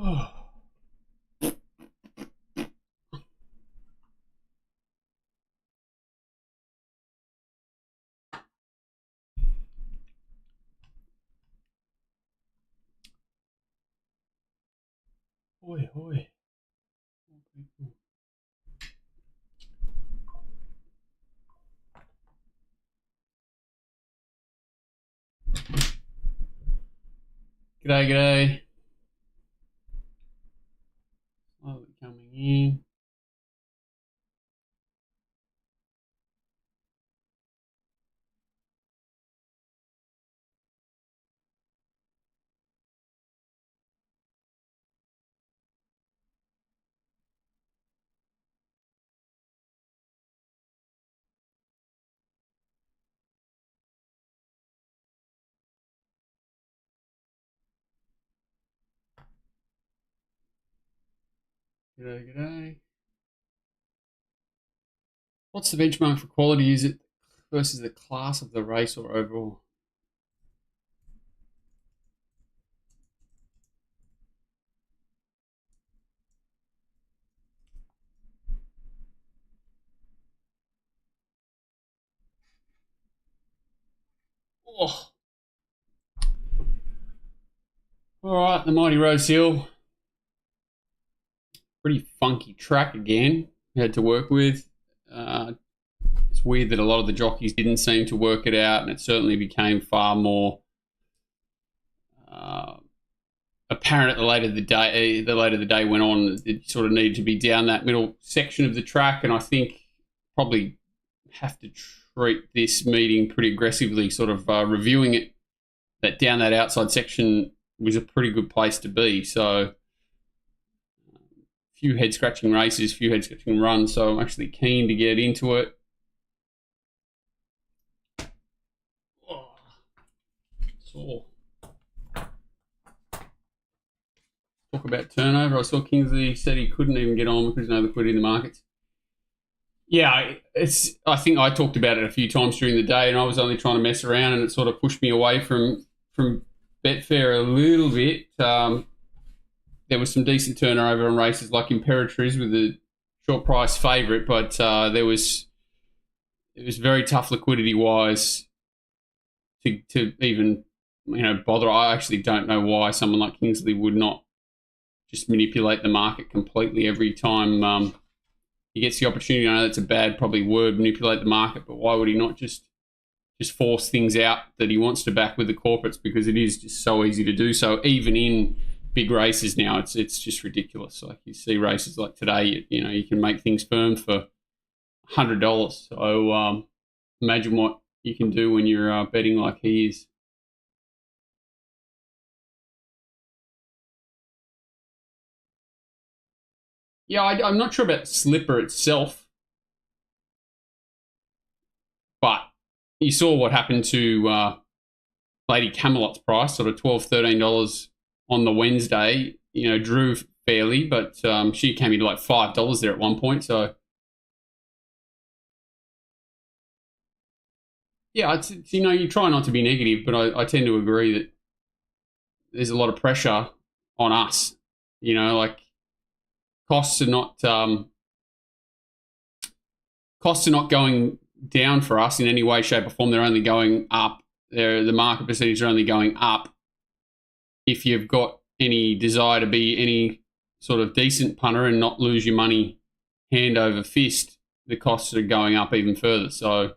Oh. Hoi, hoi. G'day, g'day. Slowly coming in. G'day, g'day. What's the benchmark for quality? Is it versus the class of the race or overall? Oh. All right, the mighty Rosehill. Pretty funky track again. Had to work with. It's weird that a lot of the jockeys didn't seem to work it out, and it certainly became far more apparent the later the day went on. It sort of needed to be down that middle section of the track, and I think probably have to treat this meeting pretty aggressively, sort of reviewing it, that down that outside section was a pretty good place to be. So few head-scratching races, few head-scratching runs, so I'm actually keen to get into it. Oh, sore. Talk about turnover. I saw Kingsley said he couldn't even get on because there's no liquidity in the markets. Yeah, I think I talked about it a few times during the day, and I was only trying to mess around, and it sort of pushed me away from Betfair a little bit. There was some decent turnover on races like Imperatriz with a short price favourite, but it was very tough liquidity wise to even bother. I actually don't know why someone like Kingsley would not just manipulate the market completely every time he gets the opportunity. I know that's a bad probably word, manipulate the market, but why would he not just force things out that he wants to back with the corporates, because it is just so easy to do so, even in big races now. It's just ridiculous. Like you see races like today, you can make things firm for $100. So imagine what you can do when you're betting like he is. Yeah, I'm not sure about Slipper itself, but you saw what happened to Lady Camelot's price, sort of $12, $13 on the Wednesday. Drew fairly, but she came into like $5 there at one point. So yeah, you try not to be negative, but I tend to agree that there's a lot of pressure on us. Like costs are not going down for us in any way, shape, or form. They're only going up. The market percentage are only going up. If you've got any desire to be any sort of decent punter and not lose your money hand over fist, the costs are going up even further. So,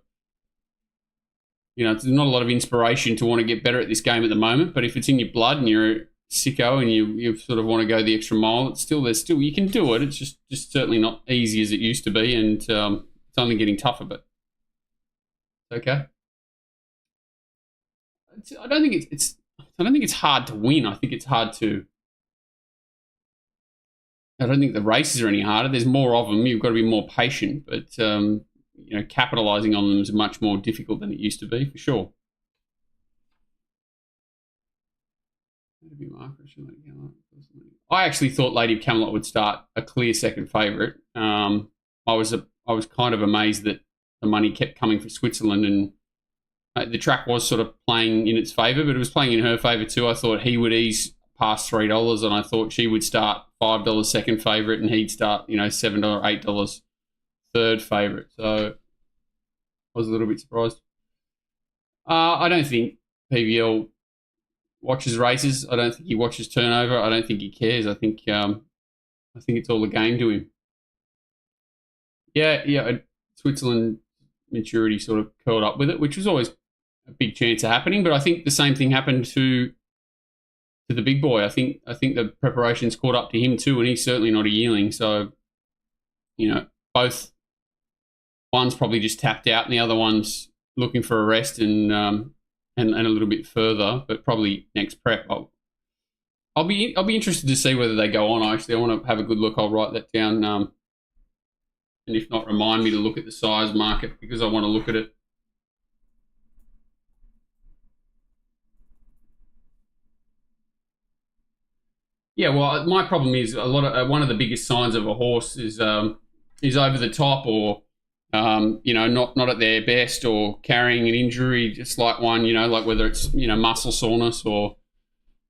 there's not a lot of inspiration to want to get better at this game at the moment. But if it's in your blood and you're a sicko and you sort of want to go the extra mile, there's still you can do it. It's just certainly not easy as it used to be, and it's only getting tougher. But okay. I don't think it's hard to win. I think it's hard to. I don't think the races are any harder. There's more of them. You've got to be more patient, but capitalising on them is much more difficult than it used to be, for sure. I actually thought Lady of Camelot would start a clear second favourite. I was kind of amazed that the money kept coming for Switzerland, and the track was sort of playing in its favour, but it was playing in her favour too. I thought he would ease past $3, and I thought she would start $5 second favourite, and he'd start, $7 or $8 third favourite. So I was a little bit surprised. I don't think PVL watches races. I don't think he watches turnover. I don't think he cares. I think it's all a game to him. Yeah. Switzerland maturity sort of curled up with it, which was always a big chance of happening. But I think the same thing happened to the big boy. I think the preparations caught up to him too, and he's certainly not a yearling. So, both, one's probably just tapped out, and the other one's looking for a rest and a little bit further, but probably next prep. I'll be interested to see whether they go on. Actually, I want to have a good look. I'll write that down, and if not, remind me to look at the size market, because I want to look at it. Yeah, well, my problem is one of the biggest signs of a horse is over the top, or not at their best, or carrying an injury, just like one, like whether it's muscle soreness or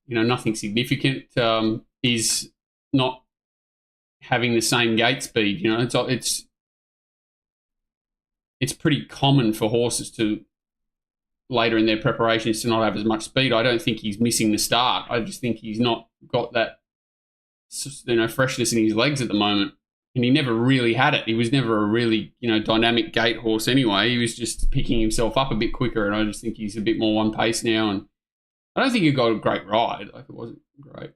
nothing significant, is not having the same gait speed. It's pretty common for horses to later in their preparations to not have as much speed. I don't think he's missing the start. I just think he's not got that freshness in his legs at the moment. And he never really had it. He was never a really, dynamic gait horse anyway. He was just picking himself up a bit quicker, and I just think he's a bit more one pace now. And I don't think he got a great ride. Like, it wasn't great.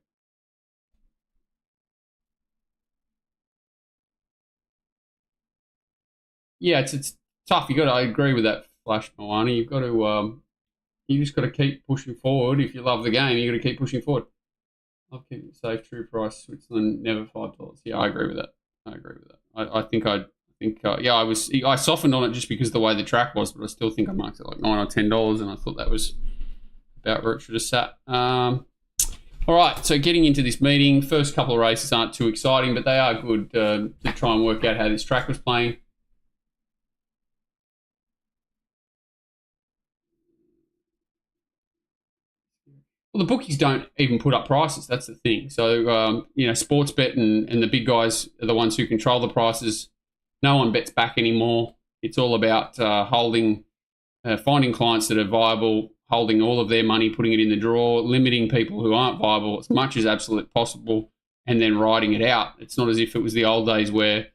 Yeah, it's tough. I agree with that, Flash Moana. You've got to, you just got to keep pushing forward. If you love the game, you got to keep pushing forward. Love keeping it safe, true price, Switzerland, never $5. Yeah, I agree with that. I softened on it just because of the way the track was, but I still think I marked it like $9 or $10, and I thought that was about where it should have sat. All right, so getting into this meeting, first couple of races aren't too exciting, but they are good to try and work out how this track was playing. Well, the bookies don't even put up prices. That's the thing. So, Sportsbet and the big guys are the ones who control the prices. No one bets back anymore. It's all about finding clients that are viable, holding all of their money, putting it in the draw, limiting people who aren't viable as much as absolutely possible, and then riding it out. It's not as if it was the old days where,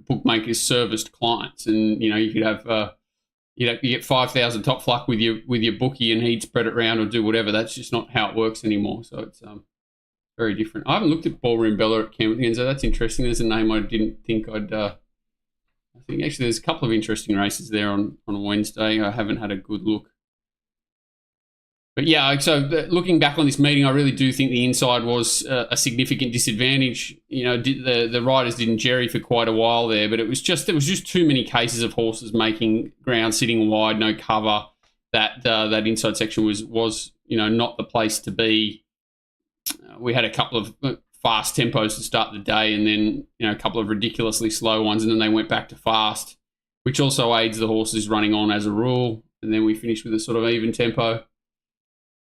bookmakers serviced clients, and, you could have... you get 5,000 top fluck with your bookie, and he'd spread it around or do whatever. That's just not how it works anymore. So it's very different. I haven't looked at Ballroom Bella at Campbell, so that's interesting. There's a name I didn't think I'd. I think actually there's a couple of interesting races there on Wednesday. I haven't had a good look. But yeah, so looking back on this meeting, I really do think the inside was a significant disadvantage. The riders didn't jerry for quite a while there, but there was just too many cases of horses making ground, sitting wide, no cover. That inside section was not the place to be. We had a couple of fast tempos to start the day, and then a couple of ridiculously slow ones, and then they went back to fast, which also aids the horses running on as a rule. And then we finished with a sort of even tempo.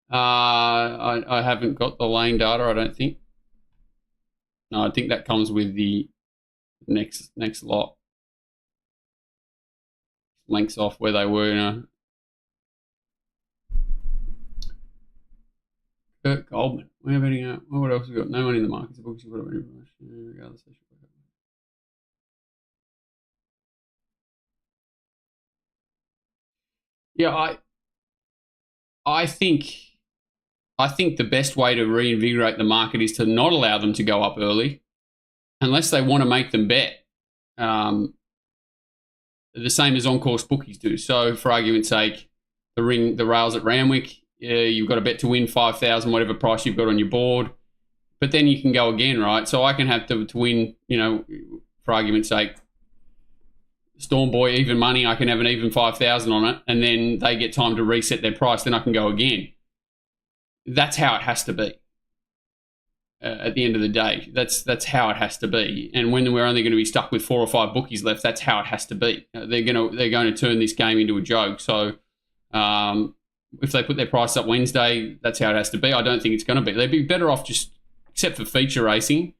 I haven't got the lane data, I don't think. No, I think that comes with the next lot. Lengths off where they were. Kurt Goldman. We're betting out. What else have we got? No one in the markets. Books you've got any information. Regardless, yeah, I think the best way to reinvigorate the market is to not allow them to go up early, unless they want to make them bet. The same as on-course bookies do. So, for argument's sake, the rails at Randwick, you've got a bet to win 5,000, whatever price you've got on your board. But then you can go again, right? So I can have to win, for argument's sake, Storm Boy, even money. I can have an even 5,000 on it, and then they get time to reset their price. Then I can go again. That's how it has to be. At the end of the day, that's how it has to be. And when we're only going to be stuck with 4 or 5 bookies left, that's how it has to be. They're going to turn this game into a joke. So if they put their price up Wednesday, that's how it has to be. I don't think it's going to be. They'd be better off just, except for feature racing,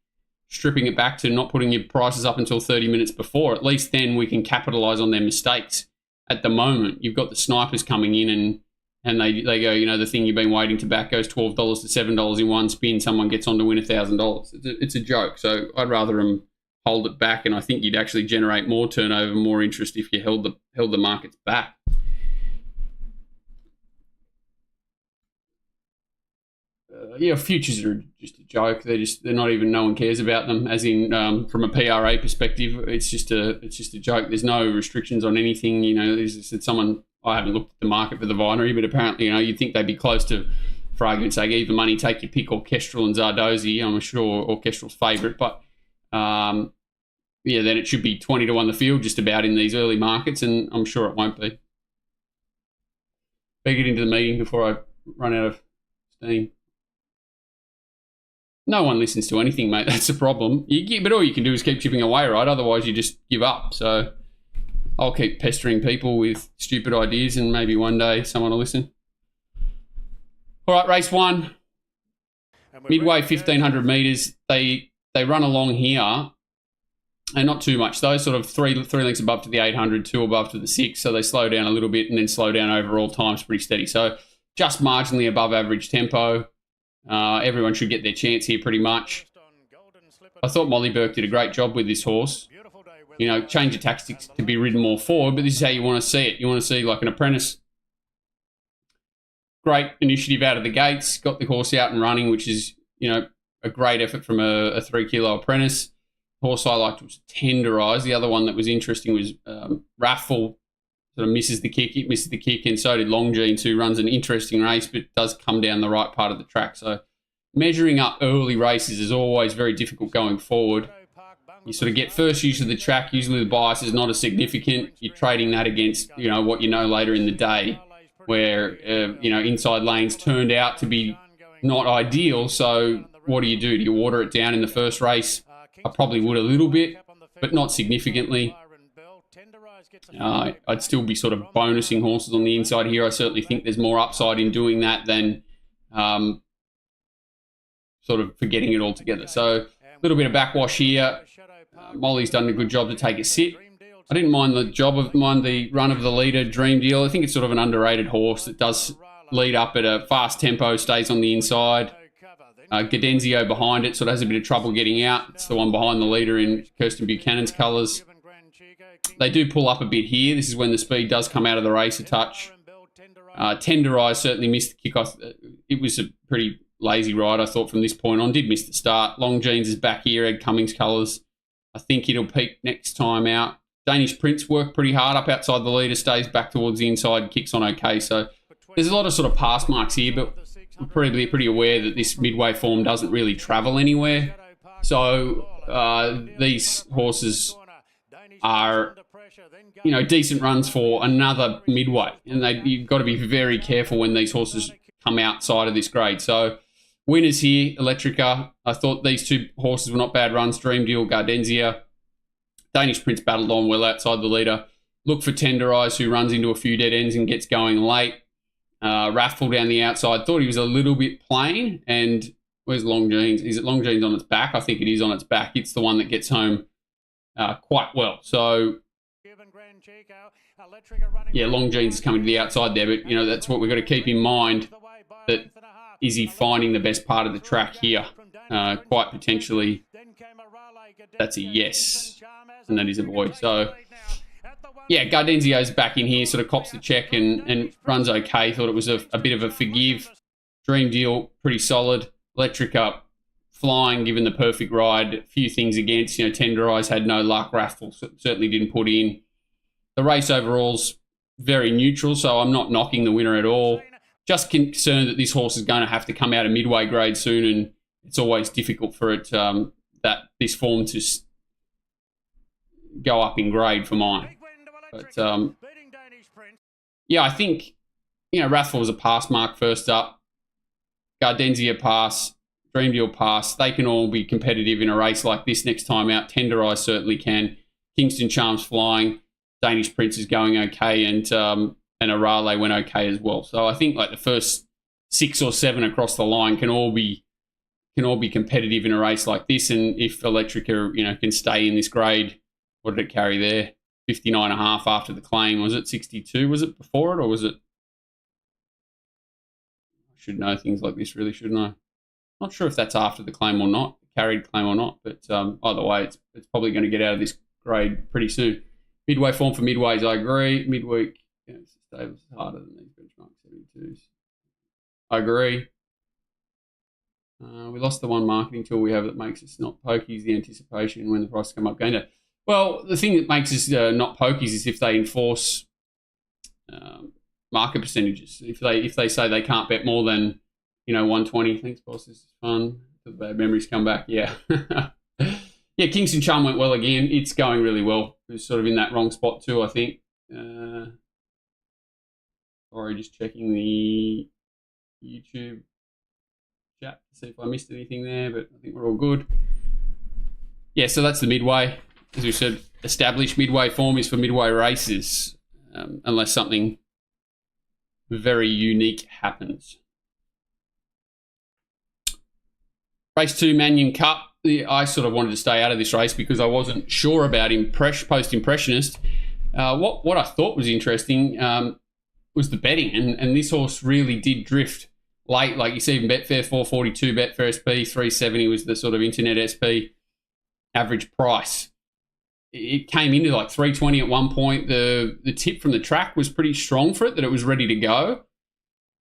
stripping it back to not putting your prices up until 30 minutes before. At least then we can capitalise on their mistakes. At the moment, you've got the snipers coming in and they go, you know, the thing you've been waiting to back goes $12 to $7 in one spin. Someone gets on to win $1,000. It's a joke. So I'd rather them hold it back, and I think you'd actually generate more turnover, more interest if you held the markets back. Futures are just a joke. They're not even, no one cares about them. As in, from a PRA perspective, it's just a joke. There's no restrictions on anything. You know, I haven't looked at the market for the Vinery, but apparently, you know, you'd think they'd be close to, for argument's sake, even money, take your pick, Orchestral and Zardozi. I'm sure Orchestral's favourite, but then it should be 20 to 1 the field just about in these early markets, and I'm sure it won't be. Better get into the meeting before I run out of steam. No one listens to anything, mate. That's the problem. But all you can do is keep chipping away, right? Otherwise, you just give up. So I'll keep pestering people with stupid ideas, and maybe one day someone will listen. All right, race 1. Midway, 1,500 metres. They run along here, and not too much though. Sort of three lengths above to the 800, 2 above to the 6. So they slow down a little bit and then slow down overall. Time's pretty steady. So just marginally above average tempo. Everyone should get their chance here pretty much. I thought Molly Burke did a great job with this horse. You know, change your tactics to be ridden more forward, but this is how you want to see it. You want to see like an apprentice. Great initiative out of the gates. Got the horse out and running, which is, you know, a great effort from a 3 kilo apprentice. The horse I liked was Tenderise. The other one that was interesting was Raffle. Sort of misses the kick, and so did Longjeans, who runs an interesting race but does come down the right part of the track. So measuring up early races is always very difficult going forward. You sort of get first use of the track. Usually the bias is not as significant. You're trading that against, you know, what you know later in the day, where, you know, inside lanes turned out to be not ideal. So what do? Do you water it down in the first race? I probably would a little bit, but not significantly. I'd still be sort of bonusing horses on the inside here. I certainly think there's more upside in doing that than sort of forgetting it altogether. So a little bit of backwash here. Molly's done a good job to take a sit. I didn't mind the run of the leader, Dream Deal. I think it's sort of an underrated horse that does lead up at a fast tempo, stays on the inside. Gadenzio behind it sort of has a bit of trouble getting out. It's the one behind the leader in Kirsten Buchanan's colours. They do pull up a bit here. This is when the speed does come out of the race a touch. Tenderise certainly missed the kickoff. It was a pretty lazy ride, I thought, from this point on. Did miss the start. Longjeans is back here, Ed Cummings colours. I think it'll peak next time out. Danish Prince worked pretty hard up outside the leader, stays back towards the inside, kicks on okay. So there's a lot of sort of pass marks here, but I'm pretty aware that this Midway form doesn't really travel anywhere. So these horses are, you know, decent runs for another Midway, and you've got to be very careful when these horses come outside of this grade. So winners here, Electrica. I thought these 2 horses were not bad runs. Dream Deal, Gardenzia. Danish Prince battled on well outside the leader. Look for Tenderise, who runs into a few dead ends and gets going late. Raffle down the outside. Thought he was a little bit plain. And where's Longjeans? Is it Longjeans on its back? I think it is on its back. It's the one that gets home quite well. So, yeah, Longjeans is coming to the outside there, but, you know, that's what we've got to keep in mind, that is he finding the best part of the track here? Quite potentially, that's a yes, and that is a boy. So, yeah, Gardenzio's back in here, sort of cops the check and runs okay. Thought it was a bit of a forgive. Dream Deal, pretty solid. Electrica, flying, given the perfect ride. A few things against, you know, Tenderise had no luck. Raffle certainly didn't put in. The race overall's very neutral, so I'm not knocking the winner at all. Just concerned that this horse is going to have to come out of Midway grade soon, and it's always difficult for it, that this form to go up in grade for mine. But, yeah, I think, you know, Raffle was a pass mark first up. Gardenzia pass. Dream Deal pass. They can all be competitive in a race like this next time out. Tenderise certainly can. Kingston Charms flying. Danish Prince is going okay. And and Arale went okay as well. So I think like the first 6 or 7 across the line can all be competitive in a race like this. And if Electrica, can stay in this grade, what did it carry there? 59.5 after the claim. Was it 62? Was it before it, or was it? I should know things like this, really, shouldn't I? Not sure if that's after the claim or not, carried claim or not, but either way, it's probably going to get out of this grade pretty soon. Midway form for Midways, I agree. Midweek, stables is harder than these benchmark 72s. I agree. We lost the one marketing tool we have that makes us not pokies, the anticipation when the prices come up. Going to, well, the thing that makes us not pokies is if they enforce market percentages. If they say they can't bet more than 120. Thanks, boss. This is fun. The bad memories come back. Yeah. Yeah, Kingston Charm went well again. It's going really well. It was sort of in that wrong spot too, I think. Sorry, just checking the YouTube chat to see if I missed anything there, but I think we're all good. Yeah, so that's the Midway. As we said, established Midway form is for Midway races, unless something very unique happens. Race 2, Manion Cup. I sort of wanted to stay out of this race because I wasn't sure about Post-Impressionist. What I thought was interesting was the betting, and this horse really did drift late. Like you see, even Betfair 442, Betfair SP 370 was the sort of internet SP average price. It came into like 320 at one point. The tip from the track was pretty strong for it, that it was ready to go.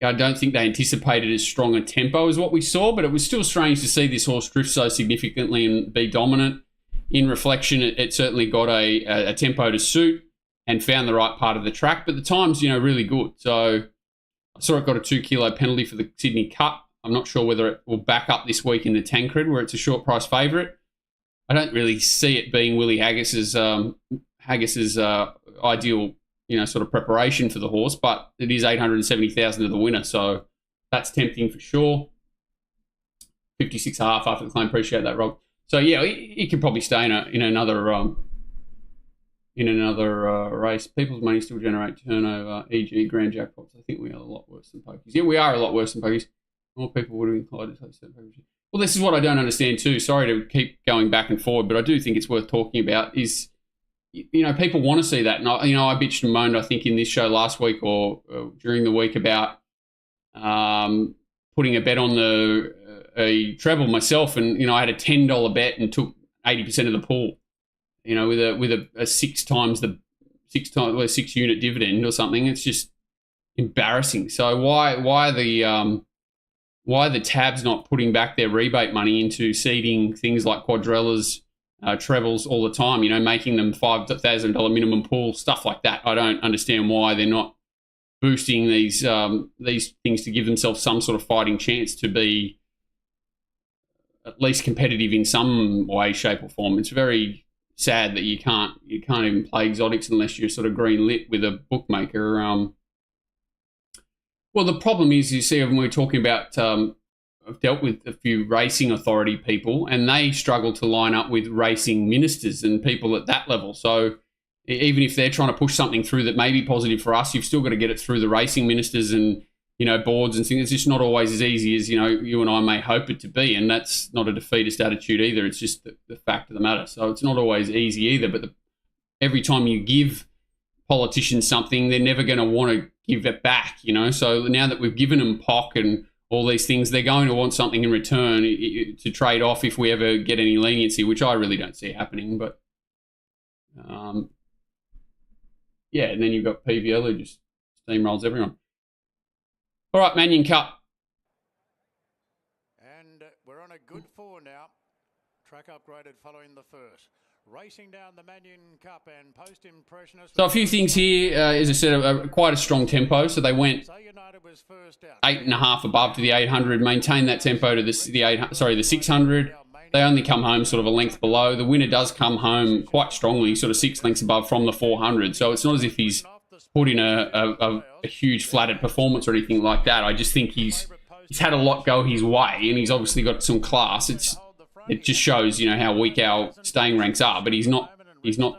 I don't think they anticipated as strong a tempo as what we saw, but it was still strange to see this horse drift so significantly and be dominant. In reflection, it certainly got a tempo to suit and found the right part of the track, but the time's, really good. So I saw it got a 2 kilo penalty for the Sydney Cup. I'm not sure whether it will back up this week in the Tancred, where it's a short price favourite. I don't really see it being Willie Haggis's ideal sort of preparation for the horse, but it is 870,000 to the winner, so that's tempting for sure. 56.5 after the claim. Appreciate that, Rob. So yeah, he could probably stay in another race. People's money still generate turnover, e.g. grand jackpots. I think we are a lot worse than pokies. Yeah, we are a lot worse than pokies. More people would have inclined to say pokies. Well, this is what I don't understand too. Sorry to keep going back and forward, but I do think it's worth talking about is, people want to see that. And I bitched and moaned, I think, in this show last week or during the week about putting a bet on a treble myself. And, I had a $10 bet and took 80% of the pool, with a 6 unit dividend or something. It's just embarrassing. So why the tabs not putting back their rebate money into seeding things like quadrellas, trebles all the time, making them $5,000 minimum pool, stuff like that. I don't understand why they're not boosting these things to give themselves some sort of fighting chance to be at least competitive in some way, shape or form. It's very sad that you can't even play exotics unless you're sort of green lit with a bookmaker. Well, the problem is, you see, when we're talking about, I've dealt with a few racing authority people, and they struggle to line up with racing ministers and people at that level. So even if they're trying to push something through that may be positive for us, you've still got to get it through the racing ministers and, boards and things. It's just not always as easy as, you and I may hope it to be. And that's not a defeatist attitude either. It's just the fact of the matter. So it's not always easy either. But every time you give politicians something, they're never going to want to give it back, So now that we've given them POC and all these things, they're going to want something in return to trade off if we ever get any leniency, which I really don't see happening. But, and then you've got PVL who just steamrolls everyone. All right, Manion Cup. And we're on a good 4 now. Track upgraded following the first. Racing down the Manion Cup and Post-Impressionist. So a few things here, as I said, quite a strong tempo. So they went 8.5 above to the 800, maintained that tempo to the 600. They only come home sort of a length below. The winner does come home quite strongly, sort of 6 lengths above from the 400. So it's not as if he's put in a huge flattered performance or anything like that. I just think he's had a lot go his way, and he's obviously got some class. It just shows, how weak our staying ranks are. But he's not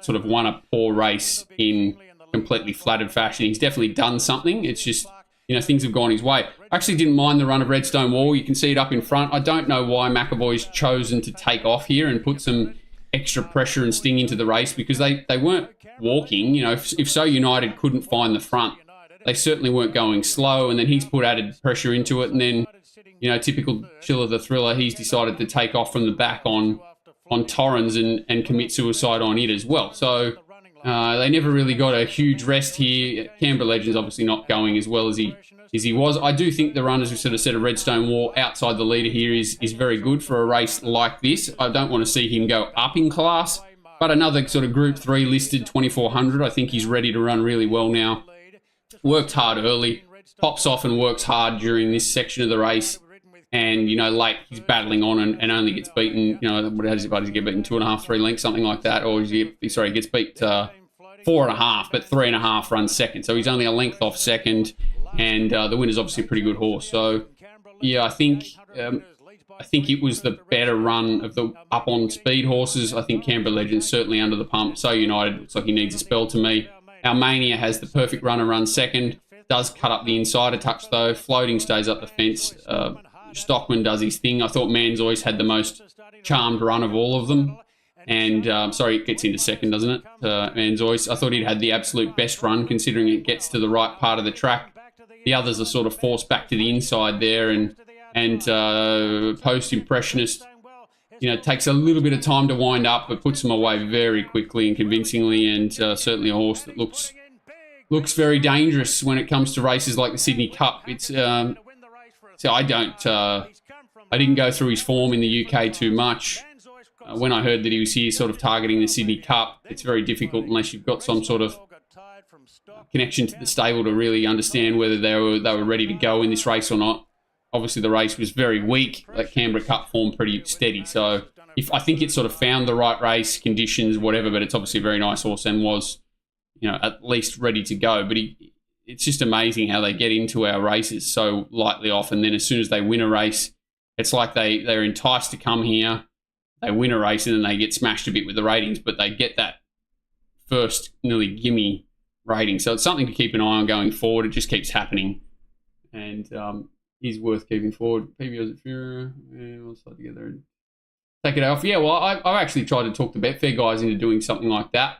sort of won a poor race in completely flattered fashion. He's definitely done something. It's just, you know, things have gone his way. I actually didn't mind the run of Redstone Wall. You can see it up in front. I don't know why McAvoy's chosen to take off here and put some extra pressure and sting into the race, because they weren't walking. You know, if So United couldn't find the front, they certainly weren't going slow, and then he's put added pressure into it, and then, you know, typical Chiller the Thriller, he's decided to take off from the back on Torrens and commit suicide on it as well. So they never really got a huge rest here. Canberra Legend's obviously not going as well as he was. I do think the run, as we sort of said, of Redstone Wall outside the leader here is very good for a race like this. I don't want to see him go up in class, but another sort of Group 3 listed 2400, I think he's ready to run really well now. Worked hard early, pops off and works hard during this section of the race. And, you know, late, he's battling on and only gets beaten, you know, how does he get beaten? 2.5, 3 lengths, something like that. Or he gets beat 4.5, but 3.5 runs second. So he's only a length off second. And the winner's obviously a pretty good horse. So, yeah, I think it was the better run of the up on speed horses. I think Canberra Legend's certainly under the pump. So United looks like he needs a spell to me. Mania has the perfect run and run second. Does cut up the inside a touch, though. Floating stays up the fence. Stockman does his thing. I thought Manzoi's had the most charmed run of all of them. And, it gets into second, doesn't it? Manzoi's. I thought he'd had the absolute best run, considering it gets to the right part of the track. The others are sort of forced back to the inside there. And Post-Impressionist, you know, takes a little bit of time to wind up, but puts them away very quickly and convincingly. And certainly a horse that looks very dangerous when it comes to races like the Sydney Cup. It's so I didn't go through his form in the UK too much. When I heard that he was here sort of targeting the Sydney Cup, it's very difficult unless you've got some sort of connection to the stable to really understand whether they were ready to go in this race or not. Obviously, the race was very weak. That Canberra Cup form pretty steady. So I think it sort of found the right race, conditions, whatever, but it's obviously a very nice horse and was, you know, at least ready to go. But it's just amazing how they get into our races so lightly off, and then as soon as they win a race, it's like they're enticed to come here, they win a race, and then they get smashed a bit with the ratings, but they get that first nearly gimme rating. So it's something to keep an eye on going forward. It just keeps happening, and is worth keeping forward. PBO's at Fura, we'll start together and take it off. Yeah, well, I've actually tried to talk the Betfair guys into doing something like that.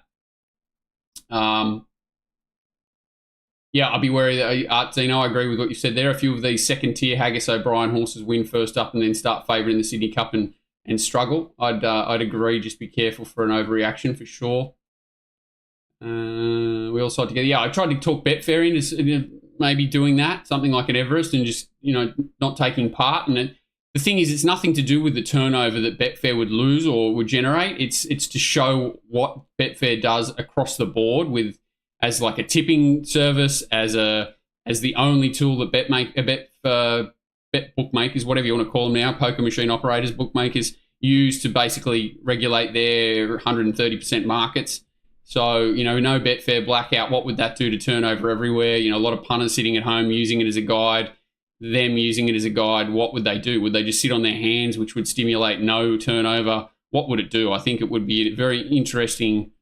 Yeah, I'll be wary that Art Zeno, I agree with what you said there. A few of these second-tier Haggis O'Brien horses win first up and then start favouring the Sydney Cup and struggle. I'd agree, just be careful for an overreaction for sure. We all side together. Yeah, I tried to talk Betfair into maybe doing that, something like an Everest, and just, you know, not taking part. And the thing is, it's nothing to do with the turnover that Betfair would lose or would generate. It's to show what Betfair does across the board as like a tipping service, as the only tool that bet bookmakers, whatever you want to call them now, poker machine operators, bookmakers, use to basically regulate their 130% markets. So, you know, no Betfair blackout, what would that do to turnover everywhere? You know, a lot of punters sitting at home using it as a guide, them using it as a guide. What would they do? Would they just sit on their hands, which would stimulate no turnover? What would it do? I think it would be a very interesting,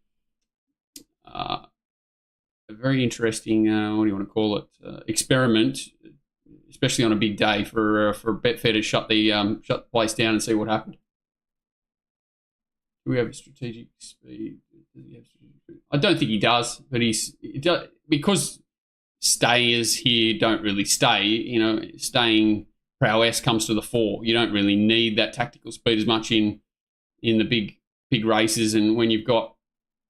what do you want to call it, experiment, especially on a big day for Betfair to shut the place down and see what happened. Do we have a strategic speed? Does he have strategic speed? I don't think he does, but because stayers here don't really stay. You know, staying prowess comes to the fore. You don't really need that tactical speed as much in the big races, and when you've got,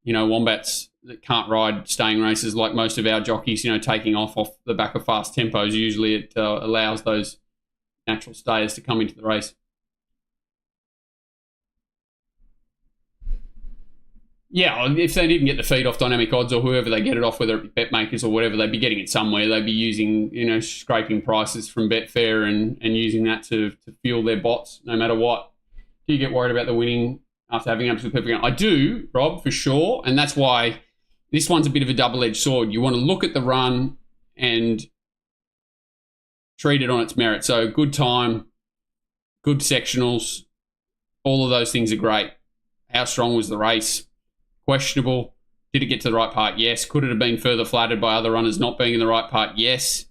you know, wombats that can't ride staying races like most of our jockeys, you know, taking off the back of fast tempos, usually it allows those natural stayers to come into the race. Yeah, if they didn't get the feed off Dynamic Odds or whoever they get it off, whether it be BetMakers or whatever, they'd be getting it somewhere. They'd be using, you know, scraping prices from Betfair and using that to fuel their bots no matter what. Do you get worried about the winning after having an absolute perfect game? I do, Rob, for sure. And that's why this one's a bit of a double-edged sword. You want to look at the run and treat it on its merit. So good time, good sectionals, all of those things are great. How strong was the race? Questionable. Did it get to the right part? Yes. Could it have been further flattered by other runners not being in the right part? Yes.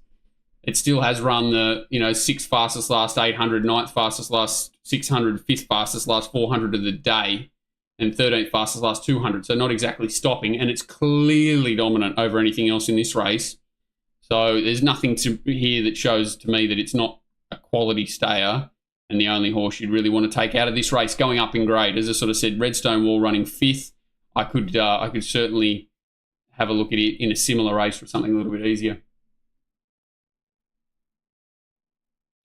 It still has run the, 6th fastest last 800, 9th fastest last 600, 5th fastest last 400 of the day, and 13th fastest last 200. So not exactly stopping, and it's clearly dominant over anything else in this race. So there's nothing here that shows to me that it's not a quality stayer and the only horse you'd really want to take out of this race. Going up in grade, as I sort of said, Redstone Wall running 5th. I could certainly have a look at it in a similar race for something a little bit easier.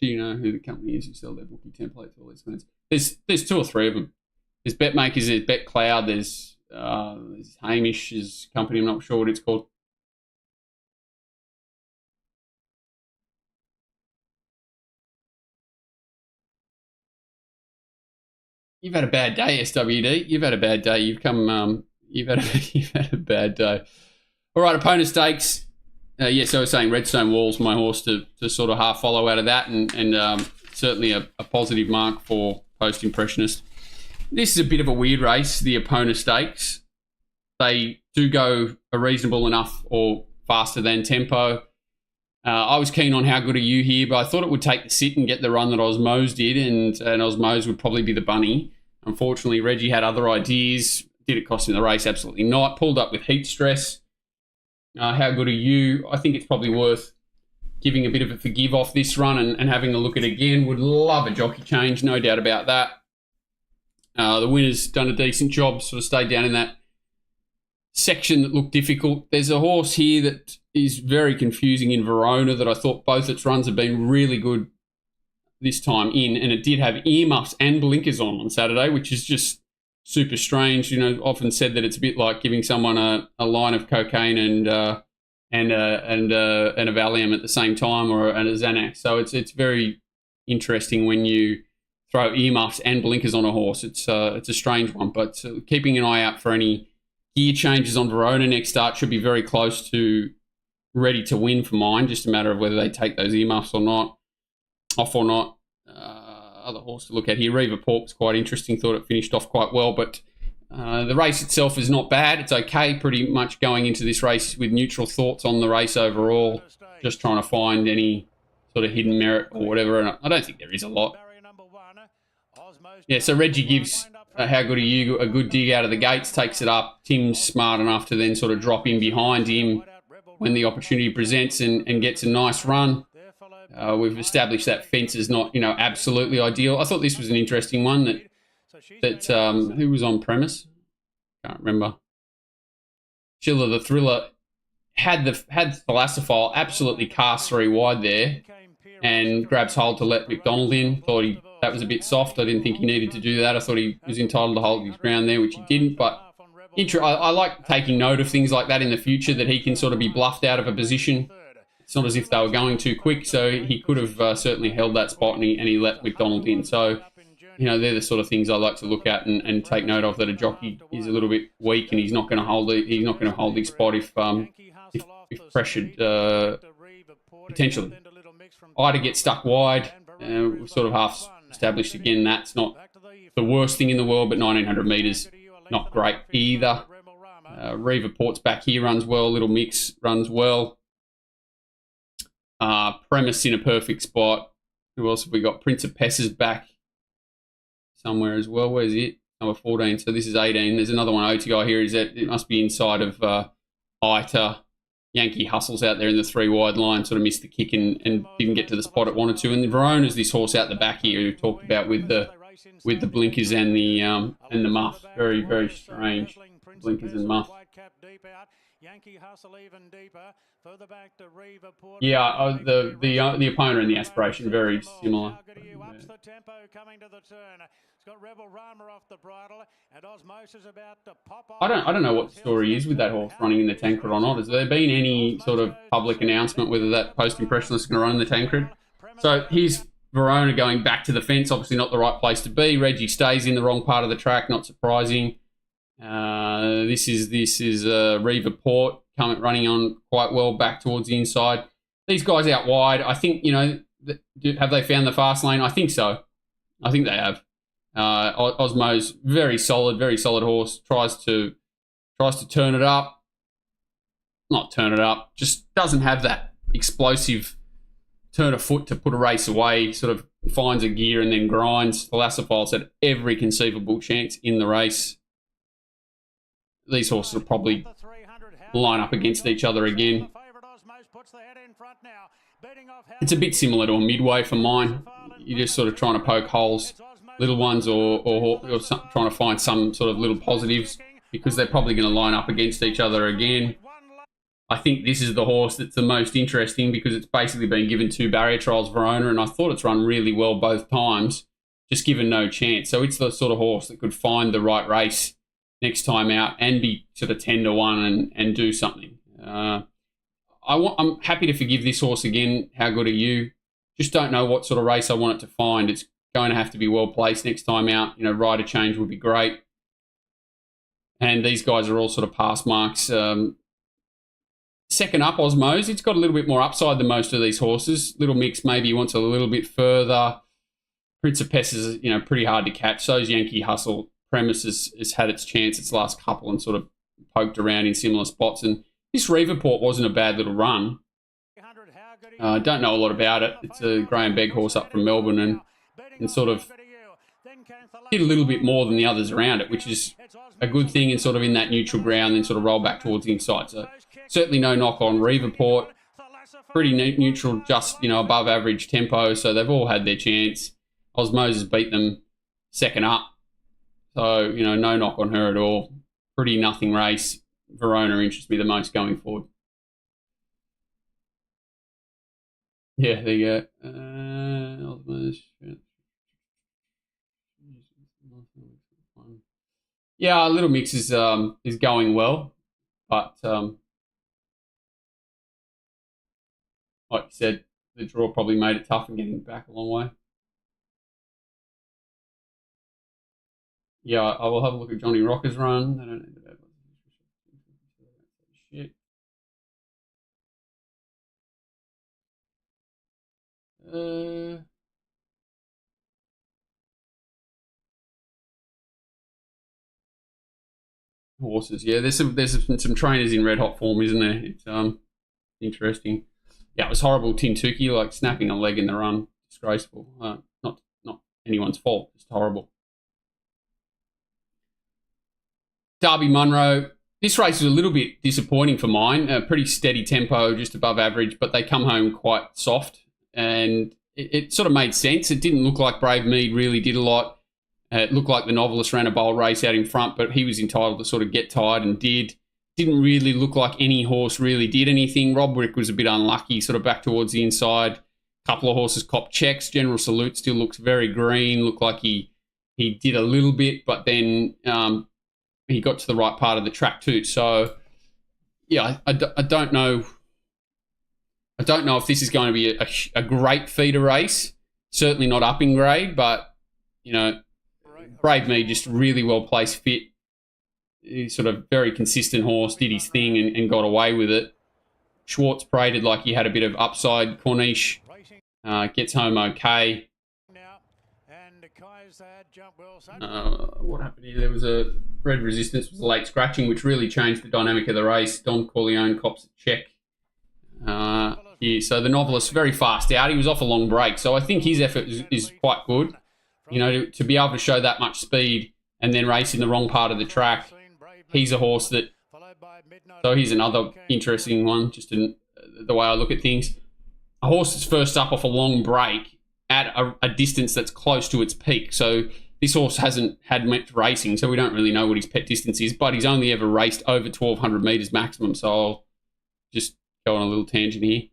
Do you know who the company is who sell their bookie templates, all these things? There's 2 or 3 of them. There's BetMakers, there's BetCloud, there's Hamish's company, I'm not sure what it's called. You've had a bad day, SWD. You've had a bad day. You've had a bad day. All right, opponent stakes. So I was saying Redstone Wall's my horse to sort of half follow out of that, and certainly a positive mark for Post Impressionist. This is a bit of a weird race, the opponent stakes. They do go a reasonable enough or faster than tempo. I was keen on How Good Are You here, but I thought it would take the sit and get the run that Osmose did, and Osmose would probably be the bunny. Unfortunately, Reggie had other ideas. Did it cost him the race? Absolutely not. Pulled up with heat stress. How Good Are You? I think it's probably worth giving a bit of a forgive off this run and having a look at it again. Would love a jockey change, no doubt about that. The winner's done a decent job, sort of stayed down in that section that looked difficult. There's a horse here that is very confusing in Verona that I thought both its runs have been really good this time in, and it did have earmuffs and blinkers on Saturday, which is just super strange. Often said that it's a bit like giving someone a line of cocaine and a Valium at the same time, or a Xanax. So it's very interesting when you throw earmuffs and blinkers on a horse. It's a strange one, but keeping an eye out for any gear changes on Verona next start. Should be very close to ready to win for mine. Just a matter of whether they take those earmuffs or not, off or not. Other horse to look at here. Riva Pork's quite interesting. Thought it finished off quite well, but the race itself is not bad. It's okay. Pretty much going into this race with neutral thoughts on the race overall. Just trying to find any sort of hidden merit or whatever, and I don't think there is a lot. Yeah, so Reggie gives How Good Are You a good dig out of the gates, takes it up. Tim's smart enough to then sort of drop in behind him when the opportunity presents and gets a nice run. We've established that fence is not, absolutely ideal. I thought this was an interesting one that who was on premise? Can't remember. Schiller the Thriller had Philosopher absolutely cast 3 wide there and grabs hold to let McDonald in. Thought that was a bit soft. I didn't think he needed to do that. I thought he was entitled to hold his ground there, which he didn't. But I like taking note of things like that in the future, that he can sort of be bluffed out of a position. It's not as if they were going too quick, so he could have certainly held that spot, and he let McDonald in. So, they're the sort of things I like to look at and take note of, that a jockey is a little bit weak and he's not going to hold his spot if pressured potentially. Ida gets stuck wide. We've sort of half established again that's not the worst thing in the world, but 1900 metres, not great either. Riva Port's back here, runs well. Little Mix runs well. Premise in a perfect spot. Who else have we got? Prince of Pessa's back somewhere as well. Where's it? Number 14. So this is 18. There's another one. Otagai here. It must be inside of Ita. Yankee Hustles out there in the 3 wide line, sort of missed the kick and didn't get to the spot it wanted to. And Verona's this horse out the back here who talked about with the blinkers and the muff. Very, very strange blinkers and muff. Yeah, the opponent and the Aspiration very similar. I don't know what the story is with that horse running in the Tancred or not. Has there been any sort of public announcement whether that Post Impressionist is going to run in the Tancred? So here's Verona going back to the fence. Obviously not the right place to be. Reggie stays in the wrong part of the track. Not surprising. This is Riva Port running on quite well back towards the inside. These guys out wide, I think, have they found the fast lane? I think so. I think they have. Osmo's very solid horse. Tries to tries to turn it up. Not turn it up, just doesn't have that explosive turn of foot to put a race away, sort of finds a gear and then grinds. Thalassophilus had every conceivable chance in the race. These horses will probably line up against each other again. It's a bit similar to a Midway for mine. You're just sort of trying to poke holes, little ones, or trying to find some sort of little positives, because they're probably going to line up against each other again. I think this is the horse that's the most interesting because it's basically been given 2 barrier trials Verona, and I thought it's run really well both times, just given no chance. So it's the sort of horse that could find the right race next time out and be sort of 10-1 and do something. I'm happy to forgive this horse again. How good are you? Just don't know what sort of race I want it to find. It's going to have to be well placed next time out. You know, rider change would be great. And these guys are all sort of pass marks. Second up, Osmose. It's got a little bit more upside than most of these horses. Little Mix maybe wants a little bit further. Prince of Pest is, you know, pretty hard to catch. So's Yankee Hustle. Premise has had its chance its last couple and sort of poked around in similar spots. And this Reverport wasn't a bad little run. I don't know a lot about it. It's a Graham Begg horse up from Melbourne and sort of did a little bit more than the others around it, which is a good thing, and sort of in that neutral ground, then sort of roll back towards the inside. So certainly no knock on Reverport. Pretty neutral, just, you know, above average tempo. So they've all had their chance. Osmose beat them second up. So, you know, no knock on her at all. Pretty nothing race. Verona interests me the most going forward. Yeah, there you go. Yeah, Little Mix is going well, but like you said, the draw probably made it tough and getting back a long way. Yeah, I will have a look at Johnny Rocker's run. I don't know about shit. Horses, yeah. There's some trainers in red hot form, isn't there? It's interesting. Yeah, it was horrible. Tintuki, like snapping a leg in the run, disgraceful. Not anyone's fault. It's horrible. Derby Munro. This race was a little bit disappointing for mine. A pretty steady tempo, just above average, but they come home quite soft, and it sort of made sense. It didn't look like Brave Mead really did a lot. It looked like the Novelist ran a bold race out in front, but he was entitled to sort of get tired and did. Didn't really look like any horse really did anything. Roderick was a bit unlucky, sort of back towards the inside. A couple of horses copped checks. General Salute still looks very green. Looked like he did a little bit, but then he got to the right part of the track too. So, yeah, I don't know. I don't know if this is going to be a great feeder race. Certainly not up in grade, but, you know, Brave Me just really well placed, fit. He's sort of very consistent horse, did his thing and got away with it. Schwartz paraded like he had a bit of upside. Corniche gets home okay. What happened here? There was a red resistance, was a late scratching, which really changed the dynamic of the race. Don Corleone cops a check here. So the Novelist very fast out. He was off a long break, so I think his effort is quite good. You know, to be able to show that much speed and then race in the wrong part of the track. He's a horse that... So here's another interesting one, just in the way I look at things. A horse that's first up off a long break at a distance that's close to its peak. So this horse hasn't had much racing, so we don't really know what his pet distance is, but he's only ever raced over 1,200 metres maximum. So I'll just go on a little tangent here.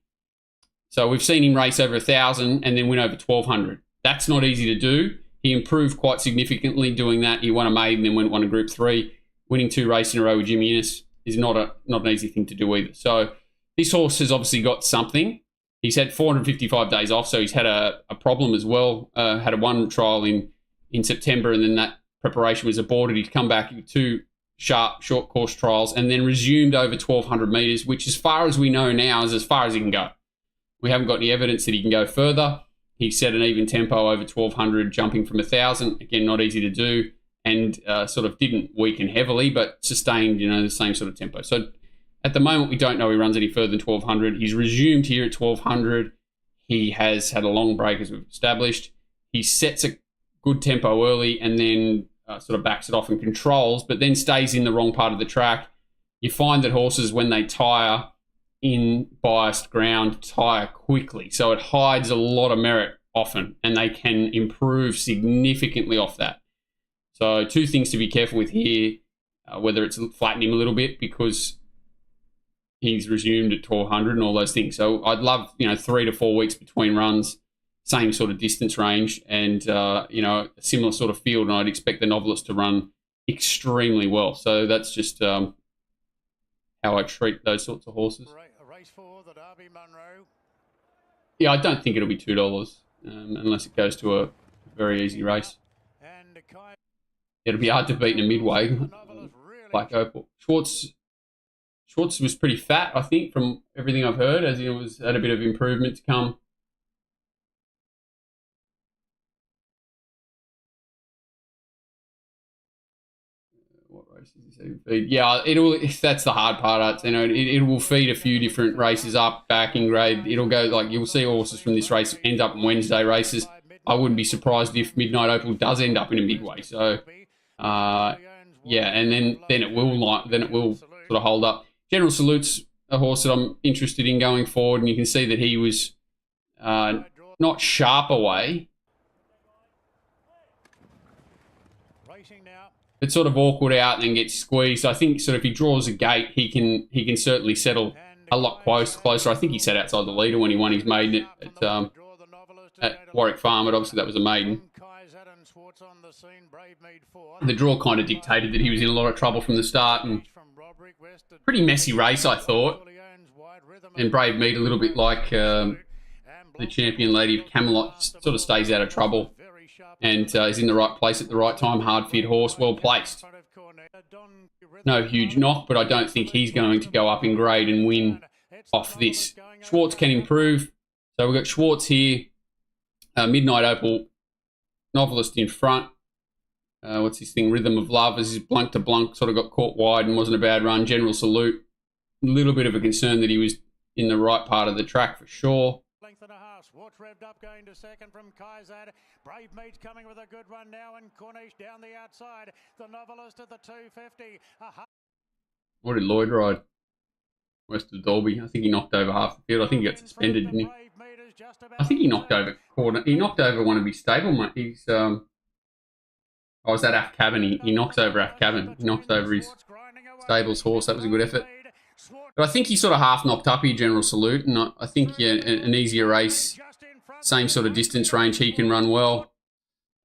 So we've seen him race over 1,000 and then win over 1,200. That's not easy to do. He improved quite significantly doing that. He won a maiden and then won a Group 3. Winning 2 races in a row with Guineas is not an easy thing to do either. So this horse has obviously got something. He's had 455 days off, so he's had a problem as well. Had a one trial in September, and then that preparation was aborted. He'd come back with 2 sharp short course trials and then resumed over 1,200 metres, which as far as we know now is as far as he can go. We haven't got any evidence that he can go further. He set an even tempo over 1,200, jumping from 1,000. Again, not easy to do. and sort of didn't weaken heavily, but sustained, the same sort of tempo. So at the moment, we don't know he runs any further than 1200. He's resumed here at 1200. He has had a long break, as we've established. He sets a good tempo early and then sort of backs it off and controls, but then stays in the wrong part of the track. You find that horses, when they tire in biased ground, tire quickly. So it hides a lot of merit often, and they can improve significantly off that. So two things to be careful with here, whether it's flattening him a little bit because he's resumed at 1200 and all those things. So I'd love, 3 to 4 weeks between runs, same sort of distance range, and, a similar sort of field, and I'd expect the Novelist to run extremely well. So that's just how I treat those sorts of horses. Race 4, the Derby Munro. Yeah, I don't think it'll be $2 unless it goes to a very easy race. It'll be hard to beat in a Midway. Black Opal. Schwartz was pretty fat, I think, from everything I've heard, as he had a bit of improvement to come. What races is he feed? Yeah, that's the hard part. It will feed a few different races up, back in grade. It'll go you'll see horses from this race end up in Wednesday races. I wouldn't be surprised if Midnight Opal does end up in a Midway. So, and then it will sort of hold up. General Salute's a horse that I'm interested in going forward, and you can see that he was not sharp away, but sort of awkward out and then gets squeezed. I think sort of if he draws a gate, he can certainly settle a lot closer. I think he sat outside the leader when he won his maiden at Warwick Farm, but obviously that was a maiden. The draw kind of dictated that he was in a lot of trouble from the start, and pretty messy race, I thought. And Brave Mead, a little bit like the champion Lady of Camelot, sort of stays out of trouble and is in the right place at the right time. Hard fit horse, well placed. No huge knock, but I don't think he's going to go up in grade and win off this. Schwartz can improve. So we've got Schwartz here. Midnight Opal, Novelist in front. What's his thing? Rhythm of Love, as his Blunk to Blunk sort of got caught wide and wasn't a bad run. General Salute, a little bit of a concern that he was in the right part of the track for sure. Length and a half. Schwartz revved up, going to second from Kaiser. Brave Mead's coming with a good run now, and Cornish down the outside. The Novelist at the 250. What did Lloyd ride? West of Dalby. I think he knocked over half the field. I think he got suspended, didn't he? I think he knocked over one of his stablemate. He's I was at Af Cabin. He knocks over Af Cabin. He knocks over his stable's horse. That was a good effort. But I think he sort of half knocked up here, General Salute, and I think an easier race, same sort of distance range, he can run well.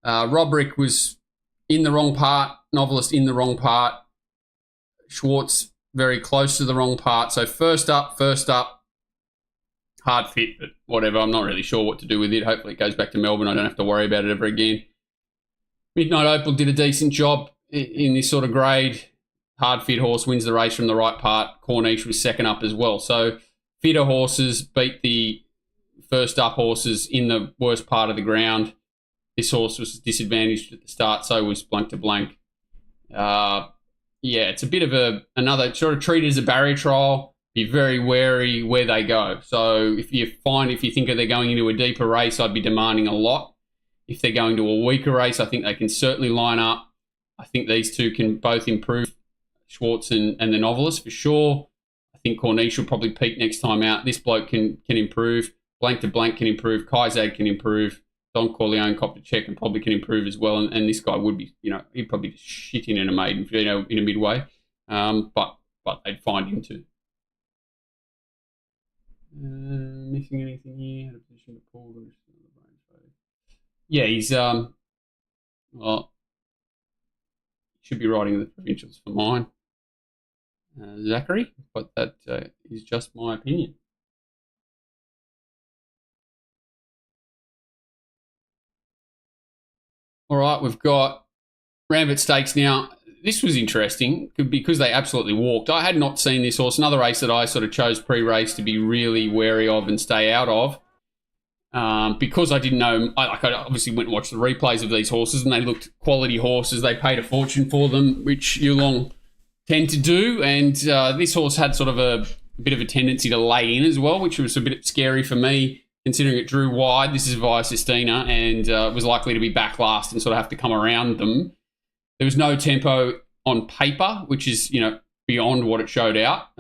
Robrick was in the wrong part, Novelist in the wrong part, Schwartz very close to the wrong part. So first up, hard fit, but whatever. I'm not really sure what to do with it. Hopefully it goes back to Melbourne. I don't have to worry about it ever again. Midnight Opal did a decent job in this sort of grade. Hard fit horse wins the race from the right part. Cornish was second up as well. So fitter horses beat the first up horses in the worst part of the ground. This horse was disadvantaged at the start, so was Blank to Blank. It's a bit of another sort of treat it as a barrier trial. Be very wary where they go. So if you think they're going into a deeper race, I'd be demanding a lot. If they're going to a weaker race, I think they can certainly line up. I think these two can both improve, Schwartz and the Novelist for sure. I think Cornish will probably peak next time out. This bloke can improve. Blank to Blank can improve. Kaizad can improve. Don Corleone, Cop to Check, and probably can improve as well. And this guy would be, he'd probably just shit in a maiden, in a Midway. But they'd find him too. Missing anything here? Had a position to pull. Yeah, he's should be riding the provincials for mine, Zachary. But that is just my opinion. All right, we've got Randwick Stakes now. This was interesting because they absolutely walked. I had not seen this horse. Another race that I sort of chose pre-race to be really wary of and stay out of. Because I didn't know, I obviously went and watched the replays of these horses, and they looked quality horses. They paid a fortune for them, which Yulong tend to do. And this horse had sort of a bit of a tendency to lay in as well, which was a bit scary for me, considering it drew wide. This is via Sistina, and was likely to be back last and sort of have to come around them. There was no tempo on paper, which is, beyond what it showed out.